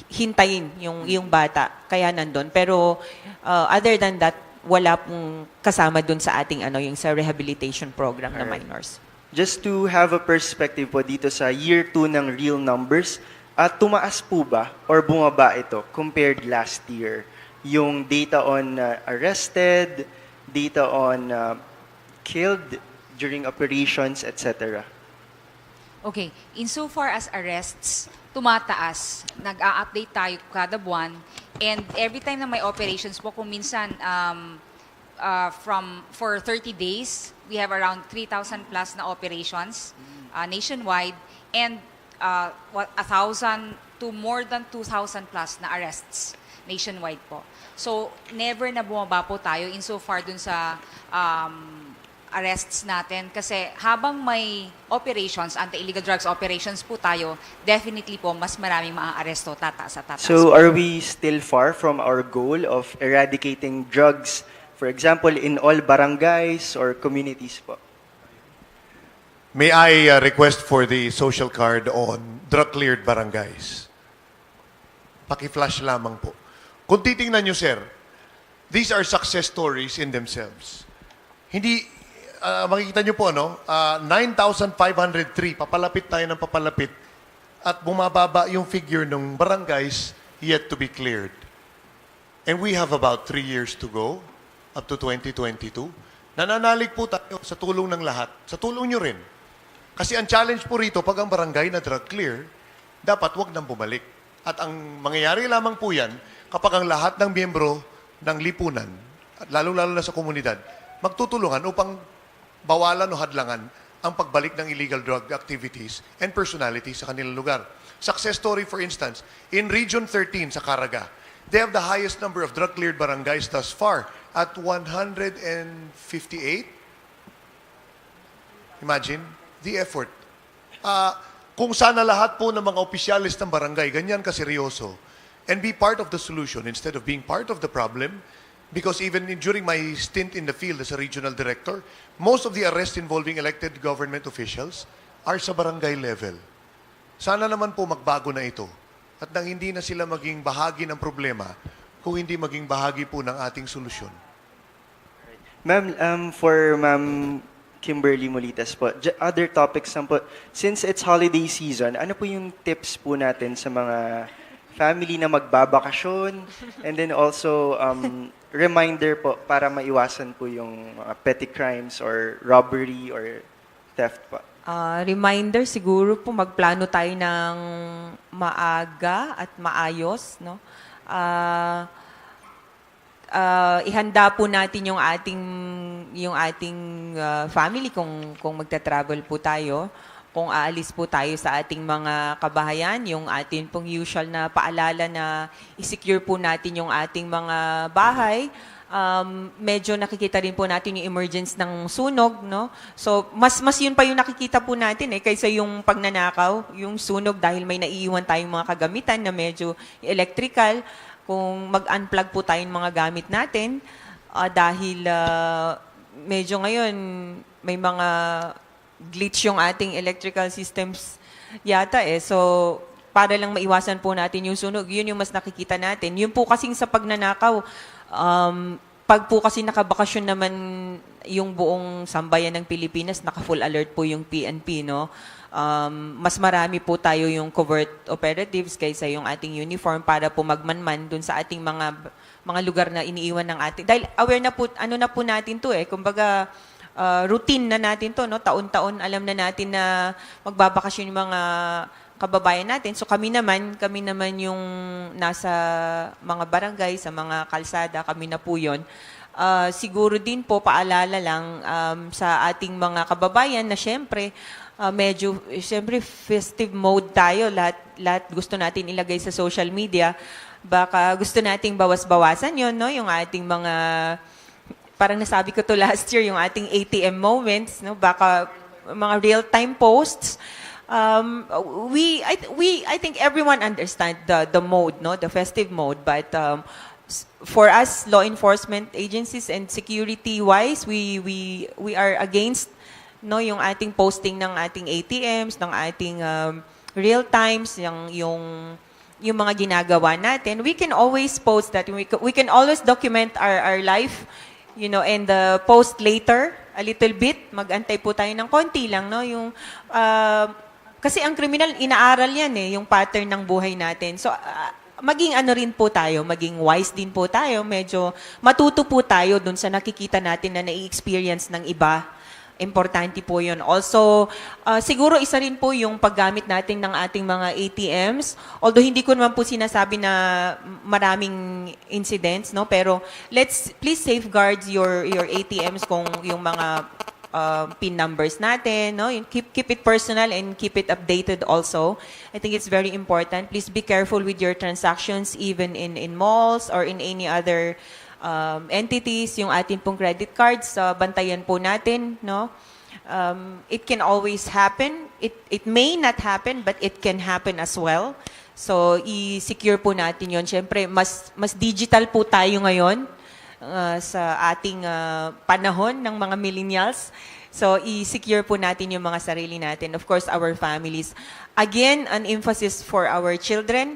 hintayin yung bata. Kaya nandun. Pero other than that, wala pong kasama dun sa ating yung sa rehabilitation program na minors. Just to have a perspective po dito sa year 2 ng real numbers, tumaas po ba or bumaba ito compared last year? Yung data on arrested, data on killed during operations, etc. Okay, insofar as arrests, tumataas. Nag-a-update tayo kada buwan. And every time na may operations po, kung minsan for 30 days, we have around 3,000 plus na operations nationwide, and 1,000 to more than 2,000 plus na arrests nationwide po. So, never na bumaba po tayo insofar dun sa arrests natin, kasi habang may operations, anti-illegal drugs operations po tayo, definitely po mas maraming maaresto, tataas at tataas. So are we still far from our goal of eradicating drugs, for example, in all barangays or communities po? May I request for the social card on drug-cleared barangays? Paki-flash lamang po. Kung titingnan nyo, sir, these are success stories in themselves. Hindi, makikita nyo po, 9,503, papalapit tayo ng papalapit, at bumababa yung figure ng barangays yet to be cleared. And we have about 3 years to go, up to 2022. Nananalig po tayo sa tulong ng lahat. Sa tulong nyo rin. Kasi ang challenge po rito, pag ang barangay na drug clear, dapat wag nang bumalik. At ang mangyayari lamang po yan, kapag ang lahat ng miyembro ng lipunan, at lalong-lalo na sa komunidad, magtutulungan upang bawalan o hadlangan ang pagbalik ng illegal drug activities and personalities sa kanilang lugar. Success story, for instance, in Region 13 sa Caraga, they have the highest number of drug-cleared barangays thus far at 158. Imagine the effort. kung sana lahat po ng mga opisyalis ng barangay ganyan kaseryoso and be part of the solution instead of being part of the problem. Because even during my stint in the field as a regional director, most of the arrests involving elected government officials are sa barangay level. Sana naman po magbago na ito at nang hindi na sila maging bahagi ng problema kung hindi maging bahagi po ng ating solusyon. Ma'am, for Ma'am Kimberly Molitas po, other topics lang po. Since it's holiday season, ano po yung tips po natin sa mga family na magbabakasyon and then also reminder po para maiwasan po yung mga petty crimes or robbery or theft po? Reminder siguro po magplano tayo ng maaga at maayos, no? Ihanda po natin yung ating family kung magta-travel po tayo. Kung aalis po tayo sa ating mga kabahayan, yung ating pong usual na paalala na i-secure po natin yung ating mga bahay. Medyo nakikita rin po natin yung emergence ng sunog, no? So, mas yun pa yung nakikita po natin kaysa yung pagnanakaw, yung sunog dahil may naiiwan tayong mga kagamitan na medyo electrical. Kung mag-unplug po tayong mga gamit natin, dahil medyo ngayon may mga glitch yung ating electrical systems yata So, para lang maiwasan po natin yung sunog, yun yung mas nakikita natin. Yun po kasing sa pagnanakaw, pag po kasi nakabakasyon naman yung buong sambayan ng Pilipinas, naka-full alert po yung PNP, no? Mas marami po tayo yung covert operatives kaysa yung ating uniform para po magmanman dun sa ating mga lugar na iniiwan ng ating. Dahil aware na po, ano na po natin to kumbaga, routine na natin to, no? Taon-taon alam na natin na magbabakasyon yung mga kababayan natin. So kami naman yung nasa mga barangay, sa mga kalsada, kami na po yun. Siguro din po paalala lang sa ating mga kababayan na syempre festive mode tayo. Lahat gusto natin ilagay sa social media. Baka gusto nating bawas-bawasan yun, no? Yung ating mga parang nasabi ko to last year, yung ating ATM moments, no? Baka mga real-time posts. I think everyone understand the mode, no? The festive mode. But for us, law enforcement agencies and security-wise, we are against, no? Yung ating posting ng ating ATMs, ng ating real times, yung mga ginagawa natin. We can always post that. We can always document our life. And post later, a little bit, mag-antay po tayo ng konti lang, no? Kasi ang kriminal, inaaral yan yung pattern ng buhay natin. So, maging ano rin po tayo, maging wise din po tayo, medyo matuto po tayo dun sa nakikita natin na nai-experience ng iba. Importante po yun. Also, siguro isa rin po yung paggamit natin ng ating mga ATMs. Although hindi ko naman po sinasabi na maraming incidents, no? Pero please safeguard your ATMs kung yung mga PIN numbers natin, no? Keep it personal and keep it updated also. I think it's very important. Please be careful with your transactions even in malls or in any other entities, yung ating pong credit cards, bantayan po natin, no? It can always happen. It may not happen, but it can happen as well. So, i-secure po natin yon. Siyempre, mas digital po tayo ngayon sa ating panahon ng mga millennials. So, i-secure po natin yung mga sarili natin. Of course, our families. Again, an emphasis for our children.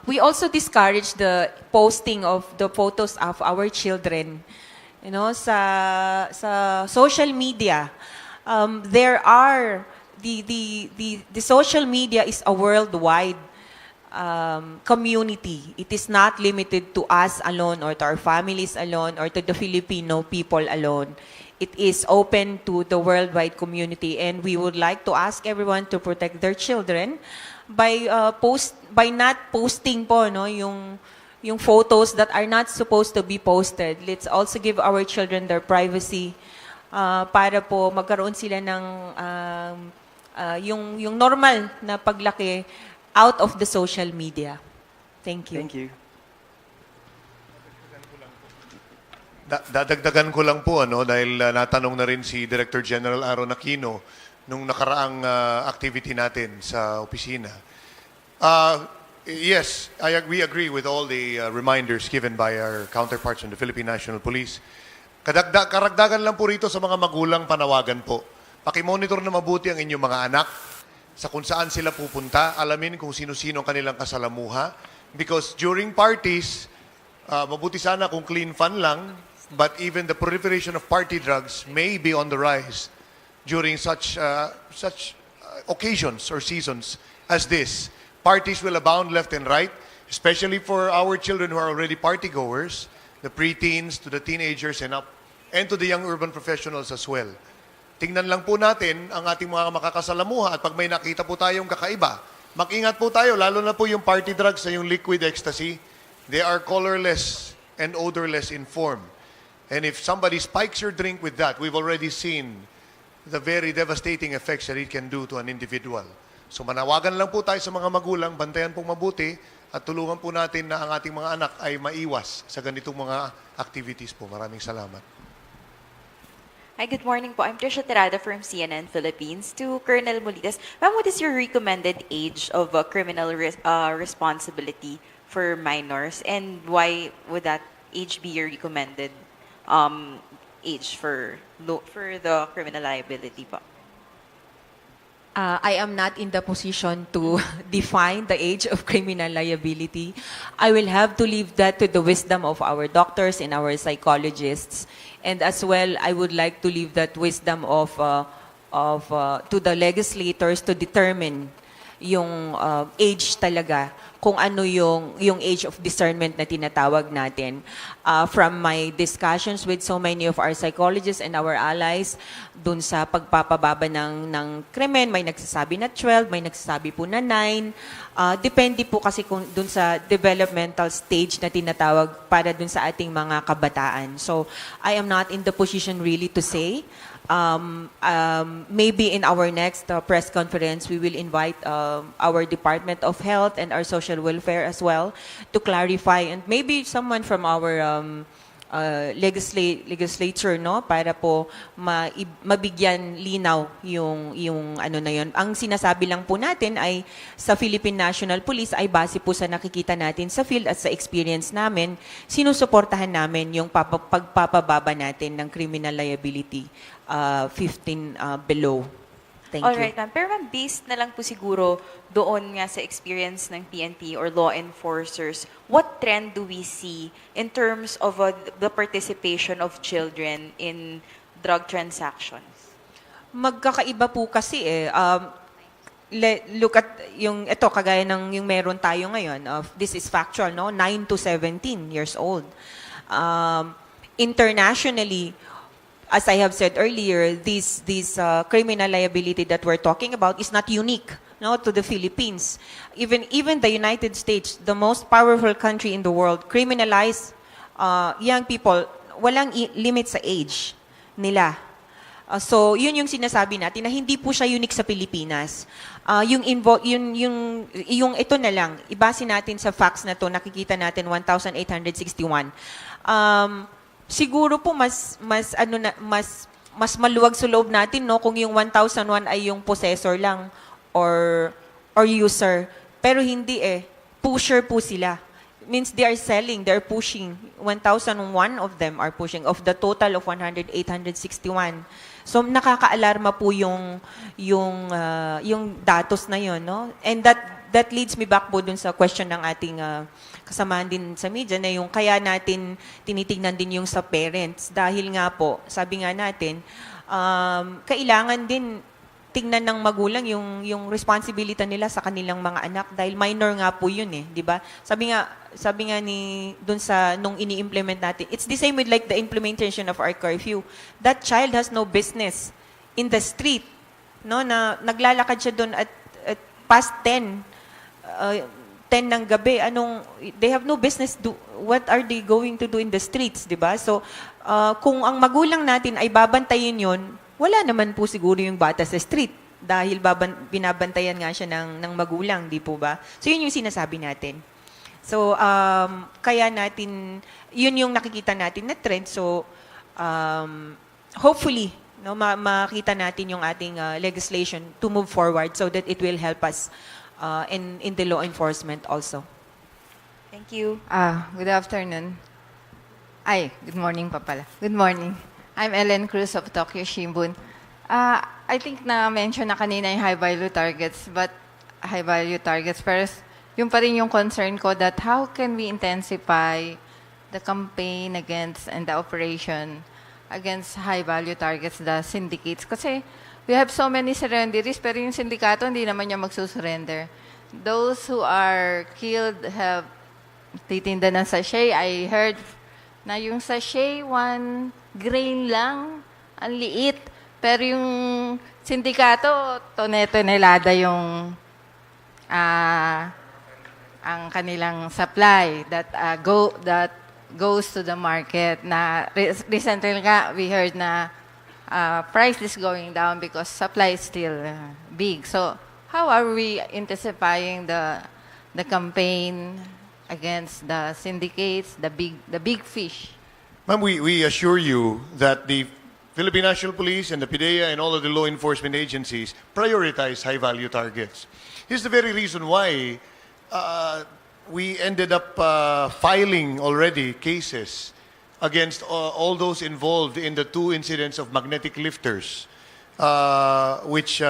We also discourage the posting of the photos of our children, sa social media. There are the social media is a worldwide community. It is not limited to us alone or to our families alone or to the Filipino people alone. It is open to the worldwide community, and we would like to ask everyone to protect their children by not posting po, no, yung photos that are not supposed to be posted. Let's also give our children their privacy para po magkaroon sila ng yung normal na paglaki out of the social media. Thank you. Thank you. Dadagdagan ko lang po dahil natanong na rin si Director General Aaron Aquino nung nakaraang activity natin sa opisina. Yes, we agree with all the reminders given by our counterparts in the Philippine National Police. Karagdagan lang po rito sa mga magulang panawagan po. Pakimonitor na mabuti ang inyong mga anak sa kung saan sila pupunta, alamin kung sino-sino ang kanilang kasalamuha. Because during parties, mabuti sana kung clean fun lang, but even the proliferation of party drugs may be on the rise during such occasions or seasons as this. Parties will abound left and right, especially for our children who are already party-goers, the preteens to the teenagers and up, and to the young urban professionals as well. Tingnan lang po natin ang ating mga makakasalamuha at pag may nakita po tayong kakaiba, mag-ingat po tayo, lalo na po yung party drugs na yung liquid ecstasy. They are colorless and odorless in form. And if somebody spikes your drink with that, we've already seen the very devastating effects that it can do to an individual. So manawagan lang po tayo sa mga magulang, bantayan pong mabuti at tulungan po natin na ang ating mga anak ay maiwas sa ganitong mga activities po. Maraming salamat. Hi, good morning po. I'm Trisha Terada from CNN Philippines. To Colonel Molitas, ma'am, what is your recommended age of criminal responsibility for minors, and why would that age be your recommended age for the criminal liability po? I am not in the position to define the age of criminal liability. I will have to leave that to the wisdom of our doctors and our psychologists. And as well, I would like to leave that wisdom to the legislators to determine yung age talaga, kung ano yung age of discernment na tinatawag natin. From my discussions with so many of our psychologists and our allies, dun sa pagpapababa ng krimen, may nagsasabi na 12, may nagsasabi po na 9. Depende po kasi kung dun sa developmental stage na tinatawag para dun sa ating mga kabataan. So, I am not in the position really to say. Maybe in our next press conference, we will invite our Department of Health and our Social Welfare as well to clarify, and maybe someone from our legislature, no, para po mabigyan linaw yung ano na yun. Ang sinasabi lang po natin ay sa Philippine National Police ay base po sa nakikita natin sa field at sa experience namin, sinusuportahan namin yung pagpapababa natin ng criminal liability 15 below. Thank you. Alright, ma'am. Pero ma'am, based na lang po siguro doon nga sa experience ng PNP or law enforcers, what trend do we see in terms of the participation of children in drug transactions? Magkakaiba po kasi look at yung ito kagaya ng yung meron tayo ngayon of this is factual, no, 9 to 17 years old. Internationally, as I have said earlier, this criminal liability that we're talking about is not unique, no, to the Philippines. Even the United States, the most powerful country in the world, criminalize young people. Walang limit sa age nila. So, yun yung sinasabi natin na hindi po siya unique sa Pilipinas. Yung ito na lang, ibase natin sa facts na to, nakikita natin 1,861. Siguro po mas maluwag sa loob natin, no, kung yung 1,001 ay yung possessor lang or user. Pero hindi pusher po sila. Means they are selling, they're pushing. 1,001 of them are pushing of the total of 100,861. So nakakaalarma po yung datos na yon, no? And that leads me back po dun sa question ng ating kasamahan din sa media na yung kaya natin tinitingnan din yung sa parents dahil nga po, sabi nga natin, kailangan din tingnan ng magulang yung responsibility nila sa kanilang mga anak dahil minor nga po yun di ba? Sabi nga ni dun sa nung ini-implement natin, it's the same with like the implementation of our curfew. That child has no business in the street, no, na naglalakad siya dun at past 10 ng gabi, they have no business what are they going to do in the streets, di ba? So, kung ang magulang natin ay babantayin yon, wala naman po siguro yung bata sa street dahil binabantayan nga siya ng magulang, di po ba? So, yun yung sinasabi natin. So, kaya natin, yun yung nakikita natin na trend. So, hopefully, no, makita natin yung ating legislation to move forward so that it will help us in the law enforcement also. Thank you. Good afternoon. Good morning pa pala. Good morning. I'm Ellen Cruz of Tokyo Shimbun. I think na-mention na kanina yung high-value targets, pero yung pa rin yung concern ko that how can we intensify the campaign against and the operation against high-value targets, the syndicates. Kasi we have so many surrenderies, pero yung sindikato hindi naman niya magsusurrender. Those who are killed have titinda ng sachet. I heard na yung sachet, 1 grain lang, ang liit. Pero yung sindikato, tonelada yung ang kanilang supply that goes to the market. Na recently nga, we heard na price is going down because supply is still big. So, how are we intensifying the campaign against the syndicates, the big fish? Ma'am, we assure you that the Philippine National Police and the PDEA and all of the law enforcement agencies prioritize high-value targets. Here's the very reason why we ended up filing already cases against all those involved in the 2 incidents of magnetic lifters, which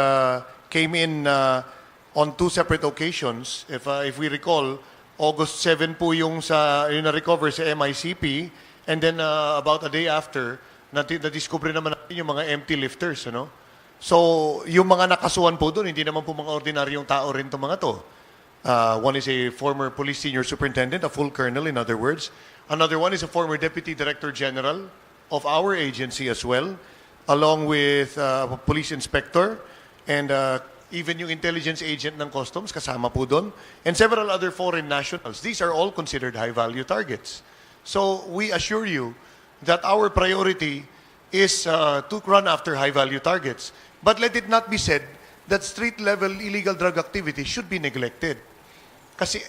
came in on 2 separate occasions. If we recall, August 7 po yung na-recover sa MICP, and then about a day after, na-discover naman natin yung mga empty lifters. Ano? So, yung mga nakasuhan po doon, hindi naman po mga ordinaryong tao rin itong mga to. One is a former police senior superintendent, a full colonel in other words. Another one is a former deputy director general of our agency as well, along with a police inspector and even yung intelligence agent ng customs, kasama po doon, and several other foreign nationals. These are all considered high-value targets. So we assure you that our priority is to run after high-value targets. But let it not be said that street-level illegal drug activity should be neglected. Kasi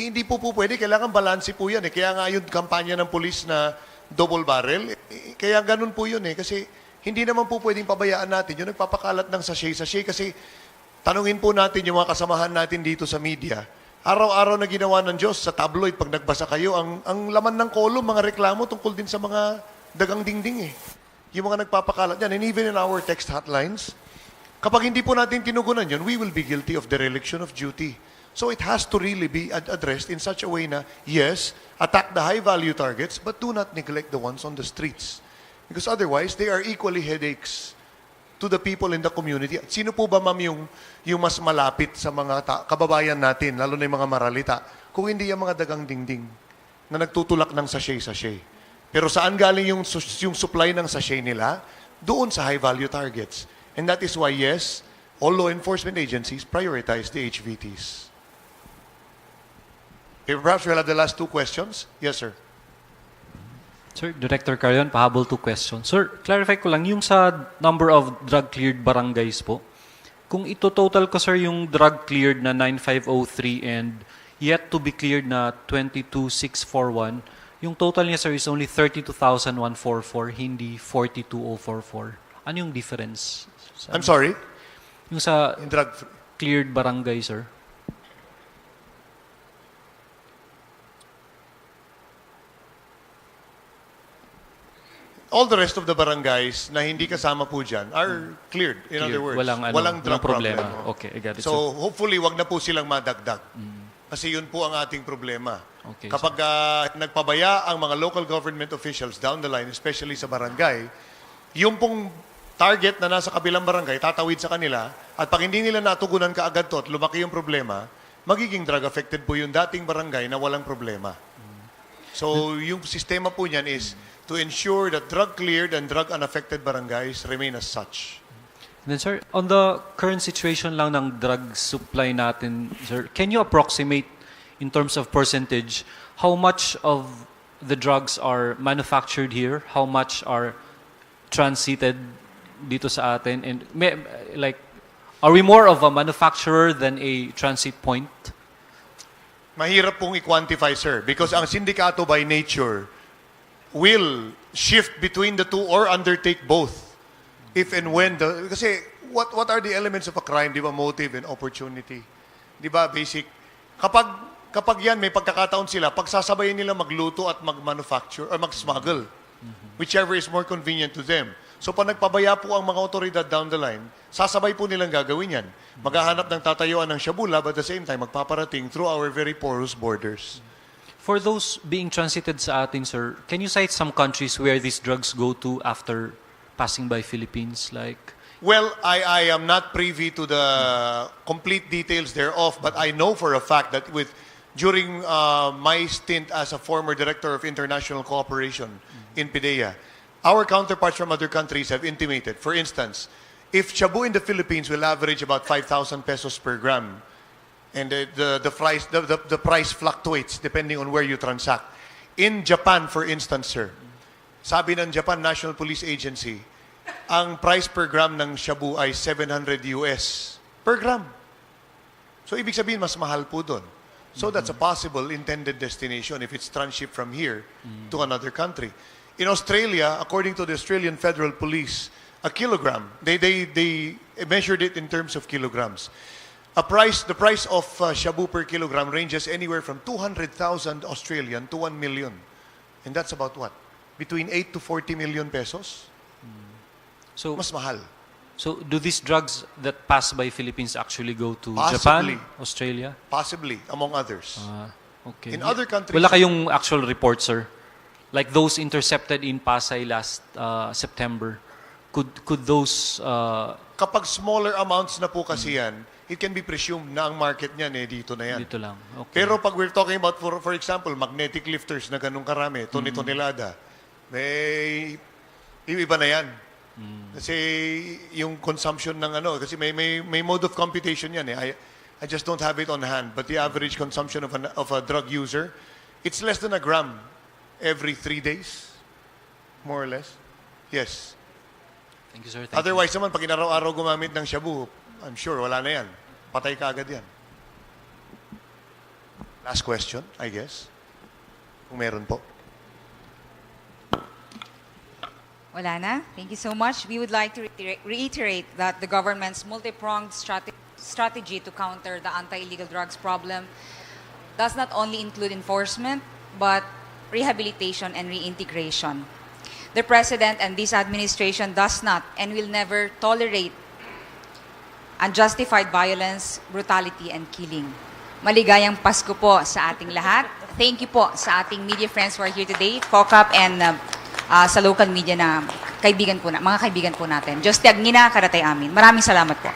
hindi po pwede, kailangan balanse po yan. Kaya nga yung kampanya ng police na double barrel, kaya ganun po yun kasi hindi naman po pwedeng pabayaan natin yung nagpapakalat ng sachet-sachet kasi tanungin po natin yung mga kasamahan natin dito sa media. Araw-araw na ginawa ng Diyos sa tabloid, pag nagbasa kayo, ang laman ng kolom, mga reklamo tungkol din sa mga dagang dingding Yung mga nagpapakalat yan. And even in our text hotlines, kapag hindi po natin tinugunan yun, we will be guilty of dereliction of duty. So it has to really be addressed in such a way na, yes, attack the high-value targets, but do not neglect the ones on the streets. Because otherwise, they are equally headaches to the people in the community. Sino po ba, ma'am, yung mas malapit sa mga kababayan natin, lalo na yung mga maralita, kung hindi yung mga dagang dingding na nagtutulak ng sachet-sachet. Pero saan galing yung supply ng sachet nila? Doon sa high-value targets. And that is why, yes, all law enforcement agencies prioritize the HVTs. Perhaps we'll have the last 2 questions. Yes, sir. Sir, Director Carion, pahabol 2 questions. Sir, clarify ko lang, yung sa number of drug-cleared barangays po, kung ito-total ko, sir, yung drug-cleared na 9503 and yet to be cleared na 22641, yung total niya, sir, is only 32,144, hindi 42,044. Ano yung difference? I'm sorry? Yung sa drug-cleared barangay, sir. All the rest of the barangays na hindi kasama po dyan are cleared. In other words, walang drug problema. problem. Okay, I got it. So hopefully, wag na po silang madagdag. Kasi yun po ang ating problema. Okay, kapag nagpabaya ang mga local government officials down the line, especially sa barangay, yung pong target na nasa kabilang barangay, tatawid sa kanila, at pag hindi nila natugunan kaagad to at lumaki yung problema, magiging drug-affected po yung dating barangay na walang problema. So yung sistema po niyan is to ensure that drug-cleared and drug-unaffected barangays remain as such. And then, sir, on the current situation lang ng drug supply natin, sir, can you approximate in terms of percentage how much of the drugs are manufactured here, how much are transited dito sa atin, and are we more of a manufacturer than a transit point? Mahirap pong i-quantify, sir, because ang sindikato by nature will shift between the two or undertake both. if and when kasi what are the elements of a crime, di ba? Motive and opportunity. Di ba? Basic. Kapag yan, may pagkakataon sila, pagsasabayin nila magluto at mag-manufacture or mag-smuggle. Whichever is more convenient to them. So pag nagpabaya po ang mga otoridad down the line, sasabay po nilang gagawin yan. Maghahanap ng tatayuan ng Shabu Lab at the same time, magpaparating through our very porous borders. For those being transited sa atin, sir, can you cite some countries where these drugs go to after passing by Philippines? Well, I am not privy to the complete details thereof, but I know for a fact that during my stint as a former director of international cooperation in PDEA, our counterparts from other countries have intimated, for instance, if Shabu in the Philippines will average about 5,000 pesos per gram, and the price fluctuates depending on where you transact. In Japan, for instance, sir, sabi ng Japan National Police Agency, ang price per gram ng Shabu ay 700 US per gram. So, ibig sabihin, mas mahal po doon. So, that's a possible intended destination if it's transshipped from here to another country. In Australia, according to the Australian Federal Police, a kilogram, they measured it in terms of kilograms. The price of Shabu per kilogram ranges anywhere from 200,000 Australian to 1 million. And that's about what? Between 8 to 40 million pesos? So, mas mahal. So, do these drugs that pass by Philippines actually go to Possibly. Japan, Australia? Possibly, among others. Okay. In other countries... Wala kayong actual report, sir? Like those intercepted in Pasay last September. Could those... Kapag smaller amounts na po kasi yan, it can be presumed na ang market niyan dito na yan. Dito lang. Okay. Pero pag we're talking about, for example, magnetic lifters na ganun karami, tonelada, may iba na yan. Kasi yung consumption ng kasi may mode of computation yan I just don't have it on hand, but the average consumption of a drug user, it's less than a gram every 3 days, more or less. Yes. Thank you, sir. Thank Otherwise naman, pag inaraw-araw gumamit ng Shabu, I'm sure wala na yan. Patay ka agad yan. Last question, I guess. Kung meron po. Wala na. Thank you so much. We would like to reiterate that the government's multi-pronged strategy to counter the anti-illegal drugs problem does not only include enforcement, but rehabilitation and reintegration. The President and this administration does not and will never tolerate unjustified violence, brutality, and killing. Maligayang Pasko po sa ating lahat. Thank you po sa ating media friends who are here today, COCAP and sa local media na mga kaibigan po natin. Diyos tiag ngina karatay amin. Maraming salamat po.